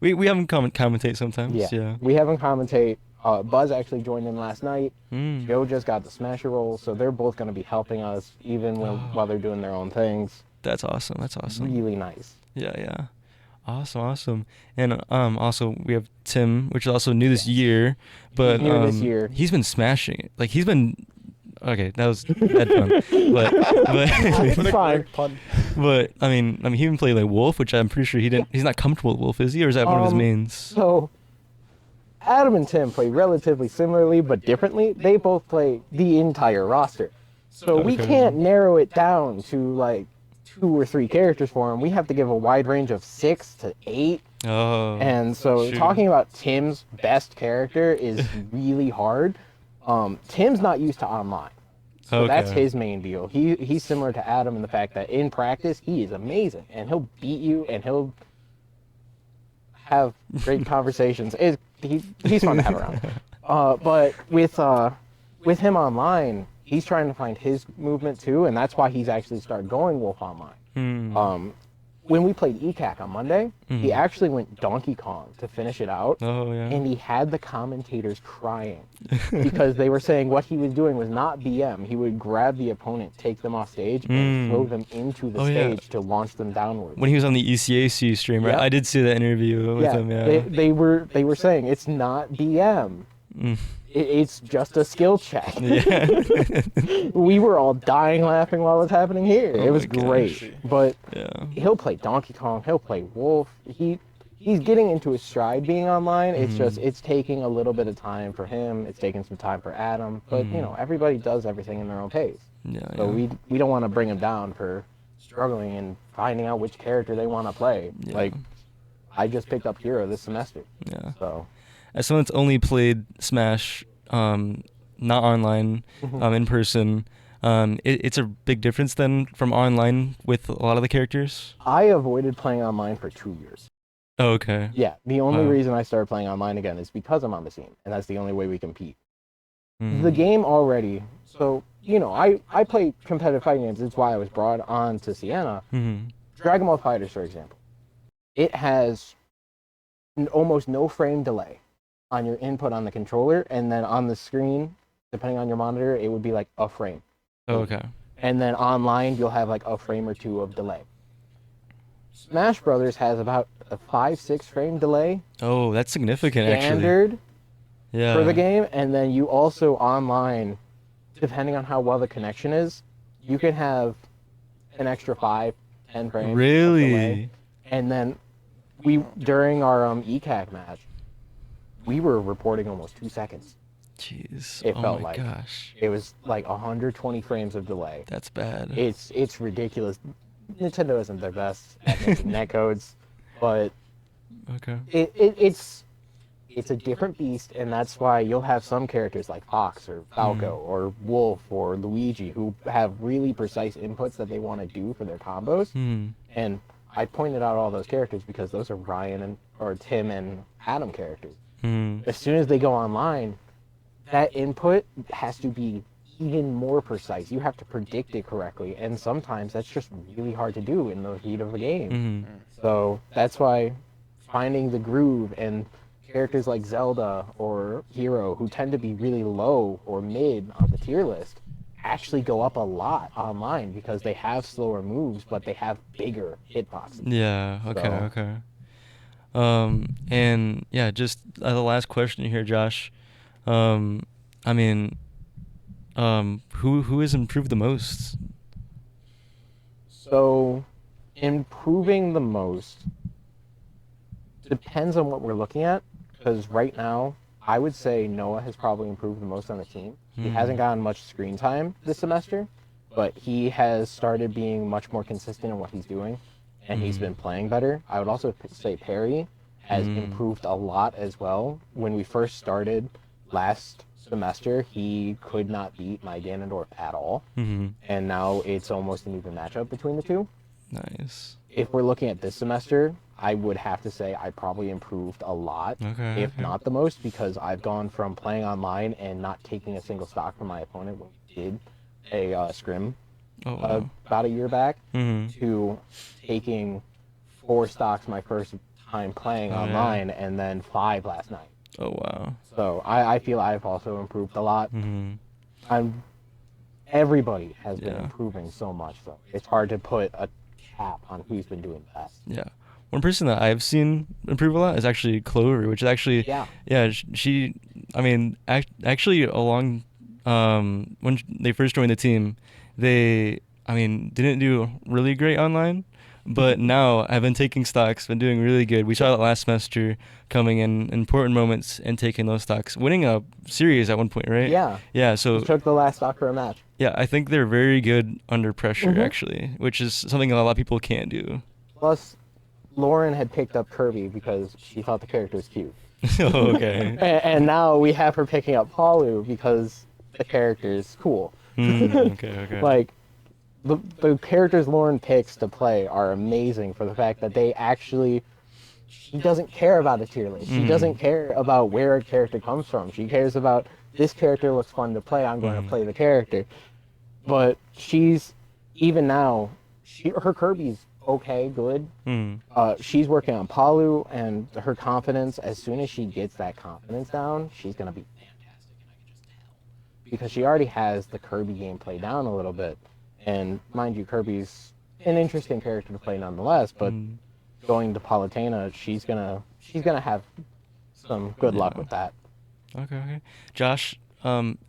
We have them commentate sometimes. Yeah. We have them commentate. Buzz actually joined in last night. Joe just got the Smasher role, so they're both going to be helping us even while they're doing their own things. That's awesome. Really nice. Yeah. Awesome. And also we have Tim, which is also new this year, but this year. He's been smashing it. Like, he's been okay. That was bad fun, but it's fine. But I mean, he even played like Wolf, which I'm pretty sure he didn't. He's not comfortable with Wolf, is he, or is that one of his mains? So, Adam and Tim play relatively similarly but differently. They both play the entire roster, so we can't narrow it down to like 2 or 3 characters for him. We have to give a wide range of 6 to 8. And so talking about Tim's best character is really hard. Tim's not used to online, so that's his main deal. He's similar to Adam in the fact that in practice he is amazing, and he'll beat you, and he'll have great conversations. He's fun to have around. But with him online, he's trying to find his movement too, and that's why he's actually started going Wolf online. when we played ECAC on Monday, he actually went Donkey Kong to finish it out. Oh, yeah. And he had the commentators crying because they were saying what he was doing was not BM. He would grab the opponent, take them off stage, and throw them into the stage to launch them downward. When he was on the ECAC stream, right? Yep. I did see that interview with him, yeah. They were saying it's not BM. It's just a skill check. Yeah. We were all dying laughing while it was happening here. Oh it was my great. gosh. But Yeah. he'll play Donkey Kong. He'll play Wolf. He's getting into his stride being online. It's just it's taking a little bit of time for him. It's taking some time for Adam. But you know, everybody does everything in their own pace. Yeah. So we don't want to bring him down for struggling and finding out which character they want to play. Yeah. Like I just picked up Hero this semester. Yeah. So As someone that's only played Smash, not online, in person, it's a big difference then from online with a lot of the characters? I avoided playing online for 2 years. Oh, okay. Yeah, the only Wow. reason I started playing online again is because I'm on the scene, and that's the only way we compete. Mhm. The game already, so, you know, I play competitive fighting games. It's why I was brought on to Siena. Mhm. Dragon Ball FighterZ, for example. It has almost no frame delay on your input on the controller, and then on the screen, depending on your monitor, it would be like a frame. Oh, okay. And then online, you'll have like a frame or two of delay. Smash Brothers has about a 5-6 frame delay Oh, that's significant, actually. standard Yeah. for the game, and then you also online, depending on how well the connection is, you can have an extra 5-10 frames. of delay. Really? And then during our ECAC match, we were reporting almost 2 seconds. Jeez. It Oh felt my like gosh. it was like 120 frames of delay. That's bad. It's ridiculous. Nintendo isn't their best at making netcodes, but Okay. it's a different beast, and that's why you'll have some characters like Fox or Falco or Wolf or Luigi who have really precise inputs that they want to do for their combos. Hmm. And I pointed out all those characters because those are Ryan or Tim and Adam characters. Hmm. As soon as they go online, that input has to be even more precise. You have to predict it correctly, and sometimes that's just really hard to do in the heat of the game. Mhm. So that's why finding the groove and characters like Zelda or Hero, who tend to be really low or mid on the tier list, actually go up a lot online because they have slower moves, but they have bigger hitboxes. Yeah. Okay. So- Okay. And yeah, just the last question here, Josh. I mean, who has improved the most? So, improving the most depends on what we're looking at, because right now, I would say Noah has probably improved the most on the team. He hasn't gotten much screen time this semester, but he has started being much more consistent in what he's doing, and he's been playing better. I would also say Perry has improved a lot as well. When we first started last semester, he could not beat my Ganondorf at all, Mm-hmm. and now it's almost an even matchup between the two. Nice. If we're looking at this semester, I would have to say I probably improved a lot, Okay. if not the most, because I've gone from playing online and not taking a single stock from my opponent when we did a scrim Oh. Wow. about a year back, Mm-hmm. to taking 4 stocks my first time playing Oh, yeah. online, and then 5 last night. Oh wow. So I feel I've also improved a lot. Mm-hmm. Everybody has been Yeah. improving so much, so it's hard to put a cap on who's been doing best. Yeah. One person that I've seen improve a lot is actually Clover, which is actually Yeah. she I mean actually along when they first joined the team, they didn't do really great online, but now I've been taking stocks, been doing really good. We saw that last semester, coming in important moments and taking those stocks, winning a series at one point, right? Yeah. Yeah, so Took the last stock for a match. yeah, I think they're very good under pressure Mhm. actually, which is something a lot of people can't do. Plus, Lauren had picked up Kirby because she thought the character was cute. Oh, okay. And now we have her picking up Palu because the character is cool. Okay. Like, the characters Lauren picks to play are amazing for the fact that they actually... She doesn't care about a tier list. She doesn't care about where a character comes from. She cares about, this character looks fun to play, I'm going to play the character. But she's, even now, her Kirby's okay, good. Hmm. She's working on Palu, and her confidence, as soon as she gets that confidence down, she's going to be fantastic, and I can just tell. Because she already has the Kirby gameplay down a little bit. And mind you, Kirby's an interesting character to play nonetheless, but going to Palutena, she's gonna have some good luck with that. Okay. Josh,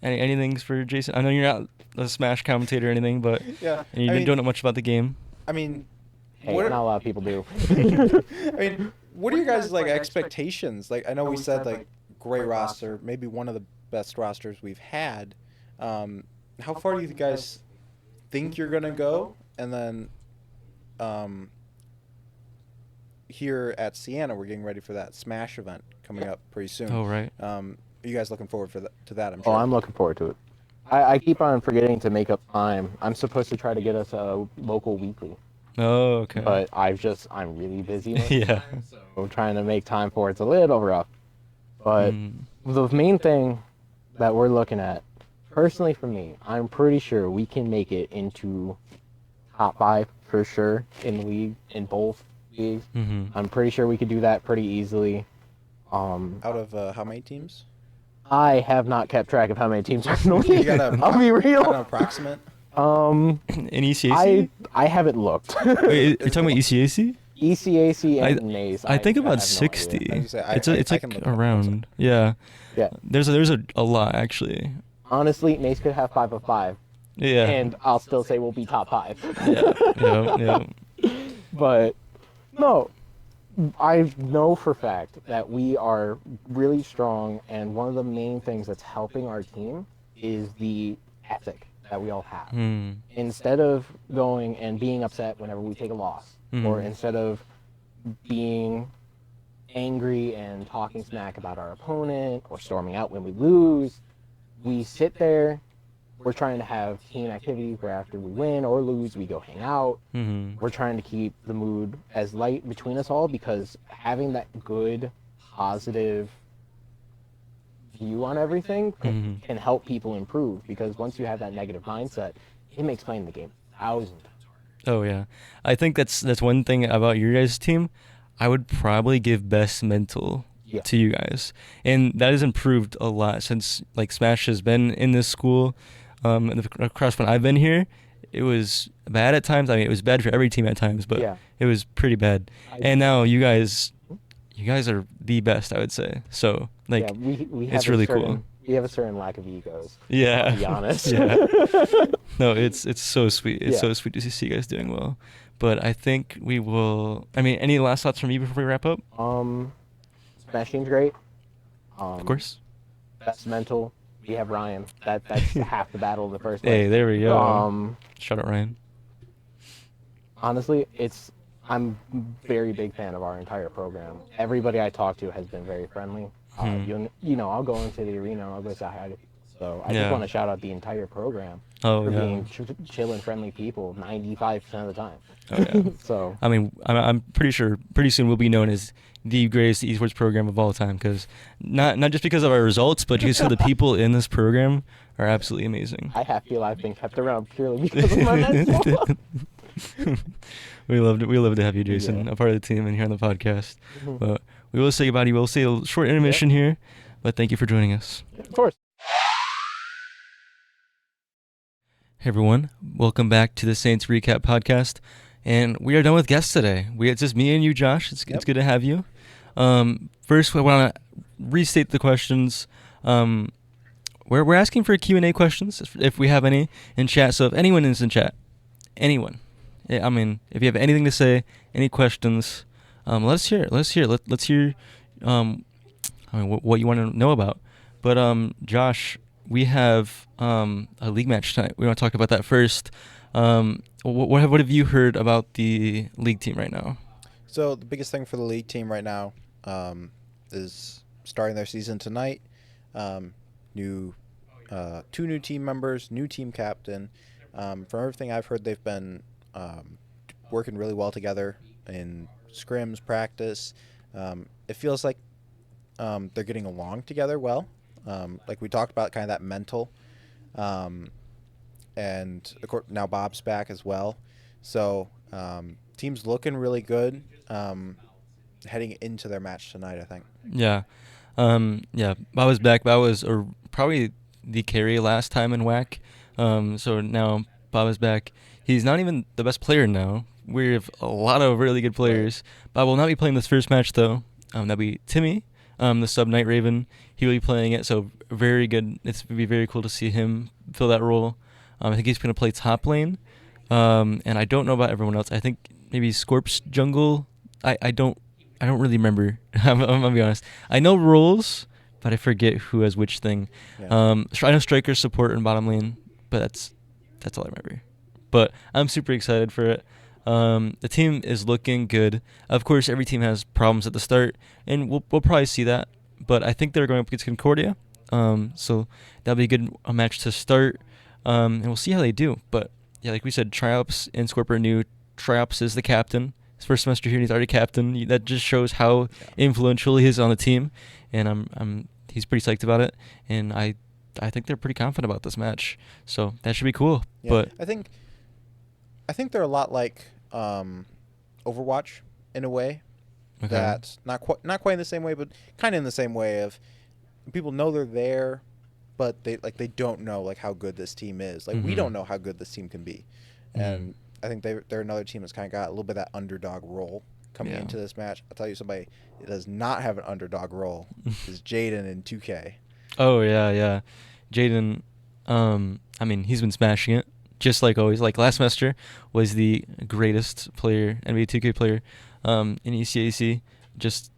anything for Jason? I know you're not a Smash commentator or anything, but Yeah. and you don't know much about the game. I mean, Hey, what not a lot of people do. I mean, what are your guys' like expectations? Like, I know we said like great roster, maybe one of the best rosters we've had. How far do you guys think you're gonna go? And then, here at Siena, we're getting ready for that Smash event coming up pretty soon. Oh, right. Are you guys looking forward to that? I'm sure. Oh, I'm looking forward to it. I keep on forgetting to make up time. I'm supposed to try to get us a local weekly. Oh, okay. But I'm really busy. Yeah. So trying to make time for it's a little rough. But the main thing that we're looking at, personally for me, I'm pretty sure we can make it into top 5 for sure in the league, in both leagues. I'm pretty sure we could do that pretty easily. Out of how many teams? I have not kept track of how many teams are in the You league. got a, I'll be real. got an approximate? In ECAC? I haven't looked. Wait, you're talking about ECAC? ECAC and NACE. I think about have no 60. idea. Like you say, It's I can like look it up around. Yeah. Yeah. There's a lot actually. Honestly, NACE could have 5 of 5, Yeah. and I'll still say we'll be top 5. Yeah. But no, I know for fact that we are really strong, and one of the main things that's helping our team is the ethic that we all have. Instead of going and being upset whenever we take a loss, or instead of being angry and talking smack about our opponent or storming out when we lose, we sit there. We're trying to have team activities where after we win or lose, we go hang out. We're trying to keep the mood as light between us all, because having that good, positive view on everything can help people improve. Because once you have that negative mindset, it makes playing the game 1,000 times harder. Oh yeah. I think that's one thing about your guys' team. I would probably give best mental to you guys, and that has improved a lot since like Smash has been in this school. Across when I've been here, it was bad at times. I mean, it was bad for every team at times, but it was pretty bad. And now you guys are the best, I would say. So like, we have it's really cool. We have a certain lack of egos. Yeah. I'll be honest. Yeah. No, it's so sweet. It's so sweet to see you guys doing well. But I think we will. I mean, any last thoughts from you before we wrap up? Smash team's great. Of course. Best mental. We have Ryan. That's half the battle in the first place. Hey, there we go. Shout out Ryan. Honestly, I'm a very big fan of our entire program. Everybody I talk to has been very friendly. I'll go into the arena and I'll go say hi to people. So I just want to shout out the entire program for being chill and friendly people 95% of the time. Oh, yeah. So I mean, I'm pretty sure pretty soon we'll be known as the greatest esports program of all time, because not just because of our results, but because of the people in this program are absolutely amazing. I feel I've been kept around purely because of my mental. We love to have you, Jason, a part of the team and here on the podcast. But we will say goodbye to you. We'll say a short intermission here, but thank you for joining us. Of course. Hey everyone, welcome back to the Saints Recap Podcast, and we are done with guests today. It's just me and you, Josh. It's good to have you. First, we want to restate the questions. We're asking for Q&A questions if we have any in chat. So if anyone is in chat, anyone, I mean, if you have anything to say, any questions, let's hear it. Let's hear what you want to know about. But Josh, we have a league match tonight. We want to talk about that first. What have you heard about the league team right now? So the biggest thing for the league team right now is starting their season tonight. Two new team members, new team captain. From everything I've heard, they've been working really well together in scrims, practice. It feels like they're getting along together well. Like we talked about, kind of that mental. And of course, now Bob's back as well. So team's looking really good. Heading into their match tonight, I think. Yeah. Baba's back. Baba was probably the carry last time in WAC. So now Baba's back. He's not even the best player now. We have a lot of really good players. Baba will not be playing this first match, though. That'll be Timmy, the sub Night Raven. He will be playing it, so very good. It's going to be very cool to see him fill that role. I think he's going to play top lane. And I don't know about everyone else. I think maybe Scorp's jungle. I don't really remember. I'm gonna be honest. I know roles, but I forget who has which thing. Yeah. I know strikers, support, and bottom lane, but that's all I remember. But I'm super excited for it. The team is looking good. Of course, every team has problems at the start, and we'll probably see that. But I think they're going up against Concordia, so that'll be a match to start. And we'll see how they do. But yeah, like we said, Triops and Scorp are new. Triops is the captain. His first semester here, and he's already captain. That just shows how influential he is on the team, and he's pretty psyched about it. And I think they're pretty confident about this match, so that should be cool. Yeah. But I think they're a lot like Overwatch in a way. Okay. That's not quite in the same way, but kind of in the same way of people know they're there, but they don't know like how good this team is. Like we don't know how good this team can be, and I think they're another team that's kind of got a little bit of that underdog role coming into this match. I'll tell you somebody that does not have an underdog role is Jaden in 2K. Oh yeah. Jaden, I mean, he's been smashing it just like always. Like last semester was the greatest player, NBA 2K player, in ECAC. Just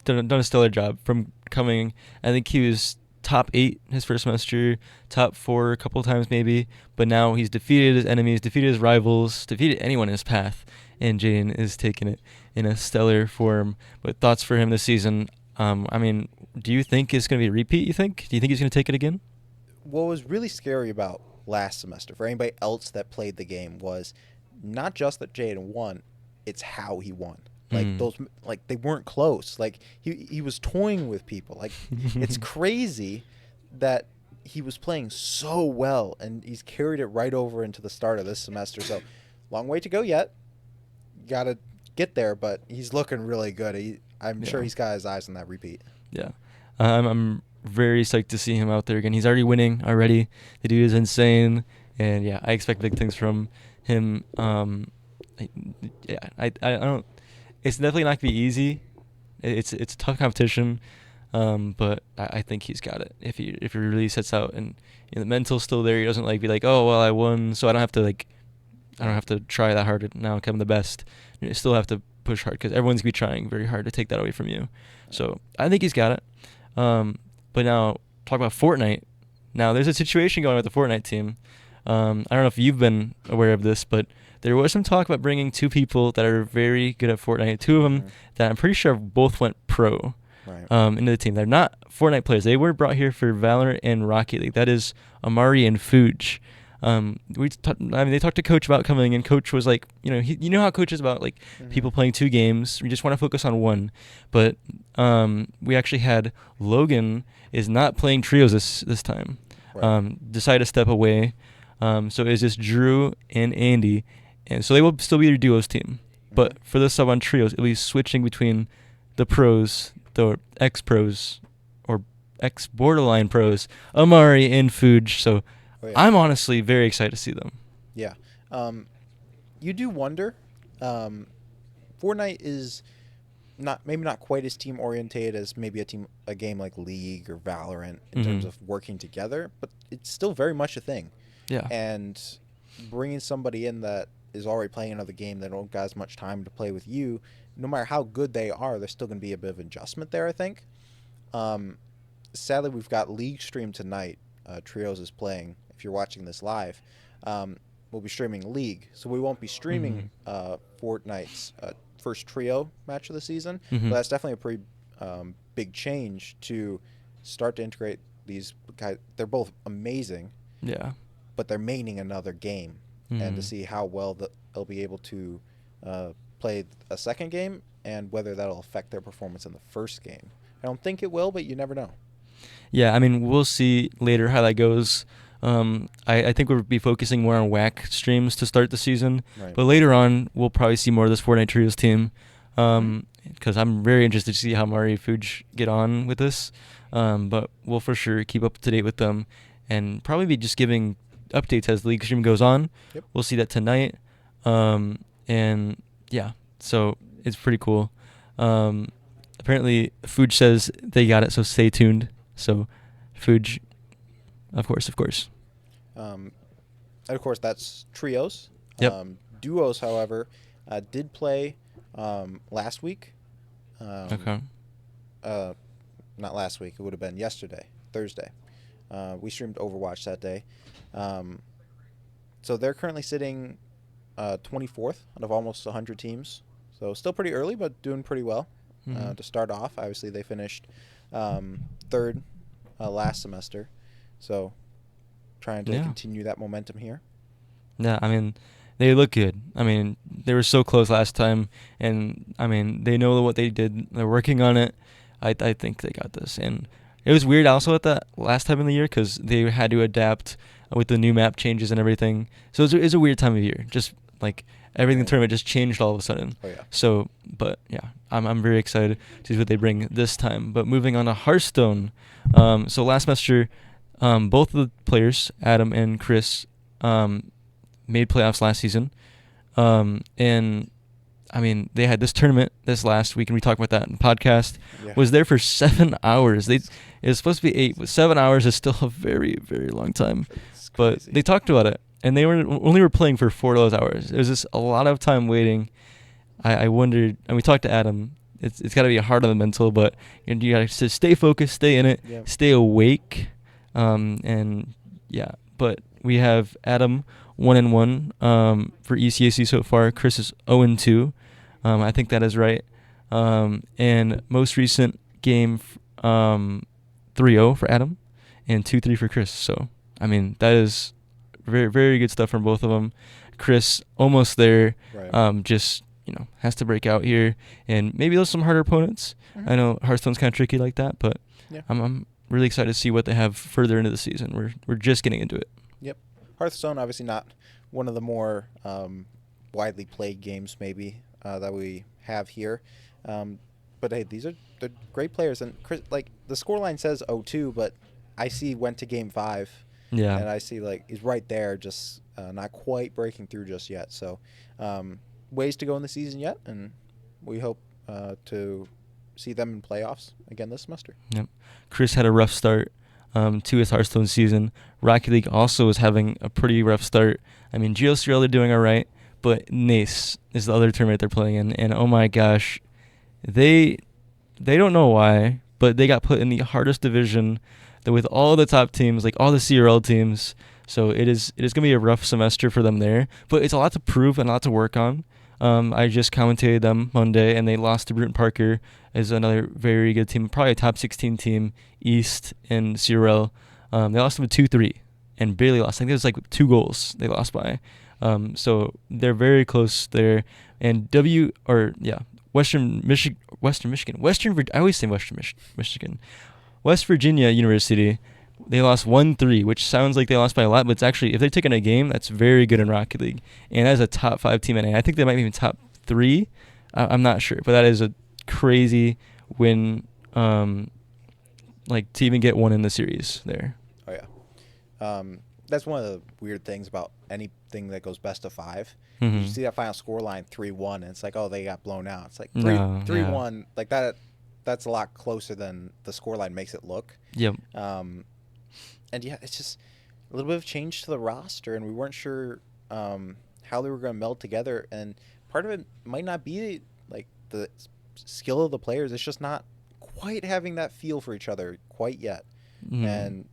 done a stellar job from coming. I think he was top 8 his first semester, top 4 a couple times maybe, but now he's defeated his enemies, defeated his rivals, defeated anyone in his path, and Jaden is taking it in a stellar form. But thoughts for him this season? I mean, do you think it's going to be a repeat, you think? Do you think he's going to take it again? What was really scary about last semester for anybody else that played the game was not just that Jaden won, it's how he won. Like those, like they weren't close. Like he was toying with people. Like it's crazy that he was playing so well, and he's carried it right over into the start of this semester. So long way to go yet. Got to get there, but he's looking really good. I'm sure he's got his eyes on that repeat. Yeah, I'm very psyched to see him out there again. He's already winning already. The dude is insane, and yeah, I expect big things from him. I don't. It's definitely not gonna be easy. It's a tough competition, but I think he's got it. If he really sets out and the mental's still there, he doesn't be like, oh well, I won, so I don't have to try that hard now. I'm the best. You still have to push hard because everyone's gonna be trying very hard to take that away from you. So I think he's got it. But now talk about Fortnite. Now there's a situation going with the Fortnite team. I don't know if you've been aware of this, but there was some talk about bringing 2 people that are very good at Fortnite. 2 of them that I'm pretty sure both went pro into the team. They're not Fortnite players. They were brought here for Valorant and Rocket League. That is Amari and Fuge. They talked to Coach about coming, and Coach was like, you know how Coach is about people playing 2 games. We just want to focus on one. But we actually had Logan is not playing trios this time. Decided to step away. So it's just Drew and Andy. And so they will still be your duos team. But for the sub on trios, it'll be switching between the pros, the ex-pros, or ex-borderline pros, Amari and Fuge. So I'm honestly very excited to see them. Yeah. You do wonder. Fortnite is maybe not quite as team-oriented as maybe a game like League or Valorant in terms of working together, but it's still very much a thing. Yeah. And bringing somebody in that is already playing another game that don't got as much time to play with you, no matter how good they are, there's still going to be a bit of adjustment there, I think. Sadly, we've got League stream tonight. Trios is playing. If you're watching this live, we'll be streaming League. So we won't be streaming Fortnite's first trio match of the season. But that's definitely a pretty big change to start to integrate these guys. They're both amazing. Yeah. But they're maining another game, and to see how well they'll be able to play a second game and whether that'll affect their performance in the first game. I don't think it will, but you never know. Yeah, I mean, we'll see later how that goes. I think we'll be focusing more on WAC streams to start the season. Right. But later on, we'll probably see more of this Fortnite Trios team. Because I'm very interested to see how Mari Fuj get on with this. But we'll for sure keep up to date with them and probably be just giving updates as the league stream goes on. Yep. We'll see that tonight. And yeah, so it's pretty cool. Apparently, Fuj says they got it, so stay tuned. So, Fuj, of course. And of course, that's trios. Yep. Duos, however, did play last week. Okay. Not last week. It would have been yesterday, Thursday. We streamed Overwatch that day. So they're currently sitting 24th out of almost 100 teams. So still pretty early, but doing pretty well to start off. Obviously, they finished third last semester. So trying to continue that momentum here. Yeah, I mean, they look good. I mean, they were so close last time, and I mean, they know what they did. They're working on it. I think they got this. And it was weird also at that last time in the year because they had to adapt with the new map changes and everything. So it's a weird time of year. Just like everything in the tournament just changed all of a sudden. Oh, yeah. So, but yeah, I'm very excited to see what they bring this time. But moving on to Hearthstone. So last semester, both of the players, Adam and Chris, made playoffs last season. And I mean, they had this tournament this last week, and we talked about that in the podcast. Yeah. Was there for 7 hours. It was supposed to be 8, but 7 hours is still a very, very long time. But they talked about it, and they only were playing for 4 of those hours. It was just a lot of time waiting. I wondered, and we talked to Adam. It's got to be hard on the mental, but you got to stay focused, stay in it, stay awake, and yeah. But we have Adam 1-1 for ECAC so far. Chris is 0-2. I think that is right. And most recent game, 3-0 for Adam, and 2-3 for Chris. So I mean, that is very, very good stuff from both of them. Chris almost there. Right. Just has to break out here, and maybe there's some harder opponents. I know Hearthstone's kind of tricky like that, but I'm really excited to see what they have further into the season. We're just getting into it. Yep. Hearthstone, obviously not one of the more widely played games maybe that we have here. But hey, they're great players. And Chris, like the scoreline says 0-2, but I see went to game 5. Yeah. And I see like he's right there, just not quite breaking through just yet. So ways to go in the season yet, and we hope to see them in playoffs again this semester. Yep. Chris had a rough start to his Hearthstone season. Rocket League also is having a pretty rough start. I mean, GeoCRL, they're doing all right, but NACE is the other tournament they're playing in, and oh my gosh, they don't know why, but they got put in the hardest division with all the top teams, like all the CRL teams. So it is going to be a rough semester for them there, but it's a lot to prove and a lot to work on. I just commentated them Monday, and they lost to Bruton Parker, is another very good team, probably a top 16 team East in CRL. They lost them 2-3 and barely lost. I think it was like 2 goals they lost by. So they're very close there. And Western Michigan. I always say Western Michigan. West Virginia University. They lost 1-3, which sounds like they lost by a lot, but it's actually, if they're taking a game, that's very good in Rocket League. And as a top 5 team in A, I think they might be even top 3. I'm not sure, but that is a crazy win, like to even get one in the series there. Oh yeah, that's one of the weird things about anything that goes best of 5. Mm-hmm. You see that final score line 3-1, and it's like, oh, they got blown out. It's like 3-1, like that. That's a lot closer than the scoreline makes it look. Yep. And yeah, it's just a little bit of change to the roster, and we weren't sure how they were going to meld together. And part of it might not be like the skill of the players; it's just not quite having that feel for each other quite yet. Mm-hmm. And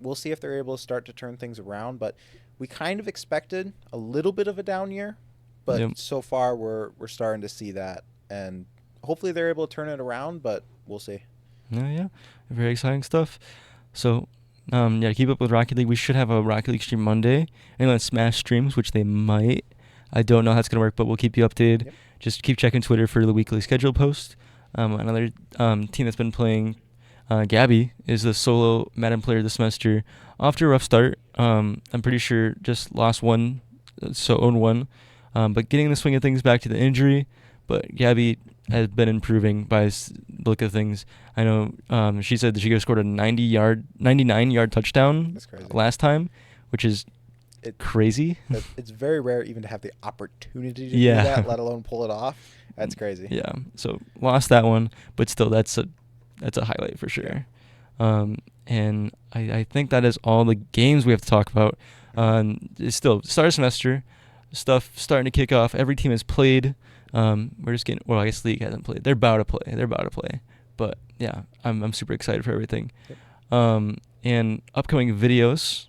we'll see if they're able to start to turn things around. But we kind of expected a little bit of a down year, but so far we're starting to see that, and hopefully they're able to turn it around. But we'll see. Yeah, very exciting stuff. So. Keep up with Rocket League. We should have a Rocket League stream Monday. And on Smash streams, which they might. I don't know how it's going to work, but we'll keep you updated. Yep. Just keep checking Twitter for the weekly schedule post. Another team that's been playing, Gabby, is the solo Madden player this semester. Off to a rough start. I'm pretty sure just lost one, so own one. But getting the swing of things back to the injury. But Gabby has been improving by the look of things. I know she said that she scored a 99-yard touchdown That's crazy. last time, which is crazy. It's very rare even to have the opportunity to Yeah. do that, let alone pull it off. That's crazy. Yeah. So lost that one, but still that's a highlight for sure. And I think that is all the games we have to talk about. It's still start of semester, stuff starting to kick off. Every team has played. We're just getting. Well, I guess League hasn't played. They're about to play. But yeah, I'm super excited for everything. Yep. And upcoming videos.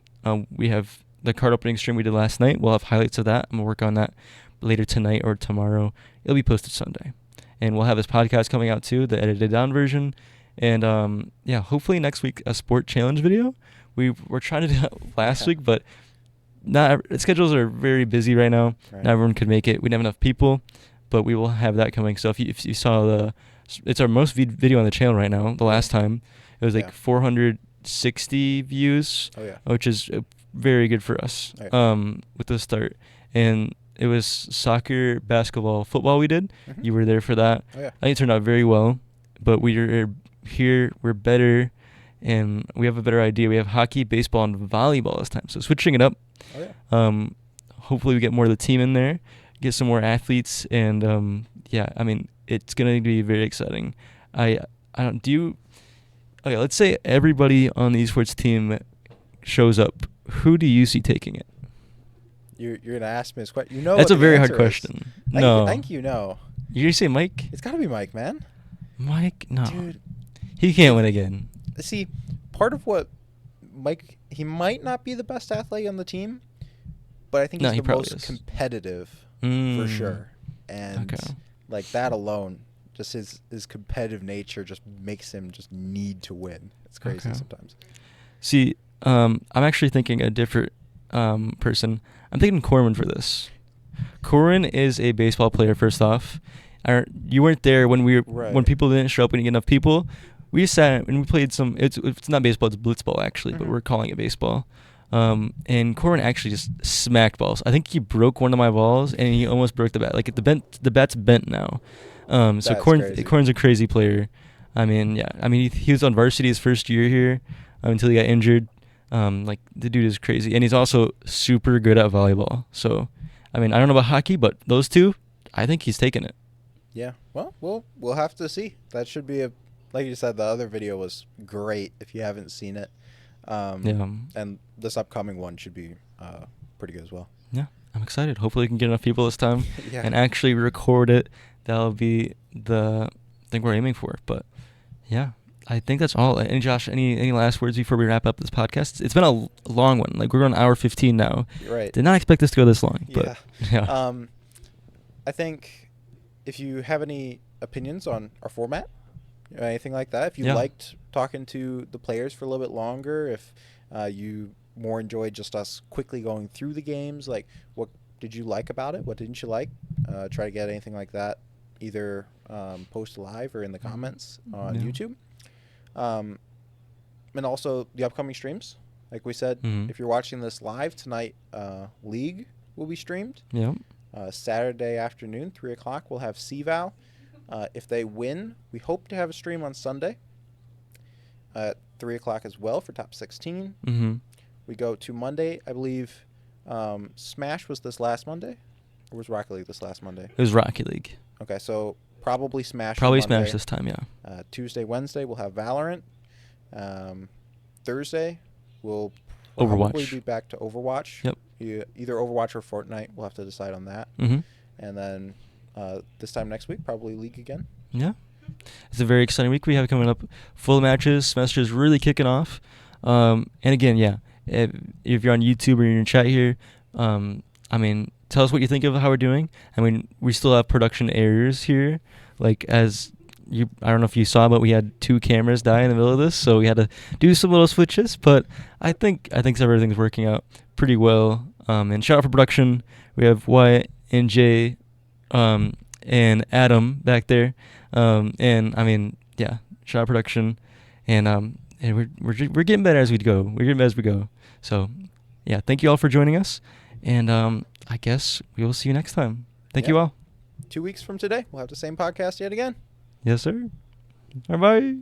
We have the card opening stream we did last night. We'll have highlights of that. I'm gonna work on that later tonight or tomorrow. It'll be posted Sunday, and we'll have this podcast coming out too, the edited down version. And yeah, hopefully next week a sport challenge video. We're trying to do that last week, but schedules are very busy right now. Right. Not everyone could make it. We didn't have enough people, but we will have that coming. So if you saw it's our most viewed video on the channel right now. The last time it was like 460 views, which is very good for us. With the start, and it was soccer, basketball, football. We did. Mm-hmm. You were there for that. Oh, yeah. I think it turned out very well, but we're here. We're better, and we have a better idea. We have hockey, baseball, and volleyball this time. So switching it up. Oh, yeah. Hopefully we get more of the team in there, get some more athletes, and yeah, I mean it's gonna be very exciting. I don't do. Okay, let's say everybody on the esports team shows up. Who do you see taking it? You're gonna ask me this question. You know that's what a the very hard answer is. question. I think you know. You're gonna say Mike? It's gotta be Mike, man. Mike? No. Dude. He can't win again. See, part of what Mike, he might not be the best athlete on the team, but I think he's he the probably most is. competitive for sure. And Okay. like that alone, just his competitive nature just makes him just need to win. It's crazy sometimes. See, I'm actually thinking a different person. I'm thinking Corwin for this. Corwin is a baseball player. First off, you weren't there when when people didn't show up. We didn't get enough people. We sat and we played some. It's not baseball. It's blitzball actually, but we're calling it baseball. And Corwin actually just smacked balls. I think he broke one of my balls, and he almost broke the bat. Like the bat's bent now. So Corwin's a crazy player. I mean, yeah. I mean, he was on varsity his first year here until he got injured. Like the dude is crazy, and he's also super good at volleyball. So, I mean, I don't know about hockey, but those two, I think he's taking it. Yeah. Well, we'll have to see. That should be like you said. The other video was great. If you haven't seen it, Yeah. And this upcoming one should be pretty good as well. Yeah, I'm excited. Hopefully, we can get enough people this time Yeah. and actually record it. That'll be the thing we're aiming for. But yeah. I think that's all. And Josh, any last words before we wrap up this podcast? It's been a long one. Like we're on hour 15 now. You're right. Did not expect this to go this long. But yeah. I think if you have any opinions on our format, or anything like that, if you liked talking to the players for a little bit longer, if you more enjoyed just us quickly going through the games, like what did you like about it? What didn't you like? Try to get anything like that, either post live or in the comments on YouTube. And also the upcoming streams. Like we said, if you're watching this live tonight, League will be streamed. Yeah. Saturday afternoon, 3 o'clock, we'll have CVAL. If they win, we hope to have a stream on Sunday at 3 o'clock as well for top 16. Mm-hmm. We go to Monday, I believe. Smash was this last Monday, or was Rocket League this last Monday? It was Rocket League. Okay, so probably Smash. Probably on Monday. Smash this time, yeah. Tuesday, Wednesday, we'll have Valorant. Thursday, we'll Overwatch. probably be back to Overwatch. Yep. Either Overwatch or Fortnite. We'll have to decide on that. Mm-hmm. And then this time next week, probably League again. Yeah. It's a very exciting week we have coming up. Full of matches. Semester is really kicking off. And again, yeah, if you're on YouTube or you're in chat here, I mean, tell us what you think of how we're doing. I mean, we still have production errors here. Like I don't know if you saw, but we had 2 cameras die in the middle of this, so we had to do some little switches. But I think everything's working out pretty well. And shout out for production. We have Wyatt and Jay, and Adam back there. And I mean, yeah, shout out production. And we're getting better as we go. We're getting better as we go. So, yeah, thank you all for joining us, and I guess we will see you next time. Thank you Yeah. all. 2 weeks from today, we'll have the same podcast yet again. Yes, sir. Bye bye.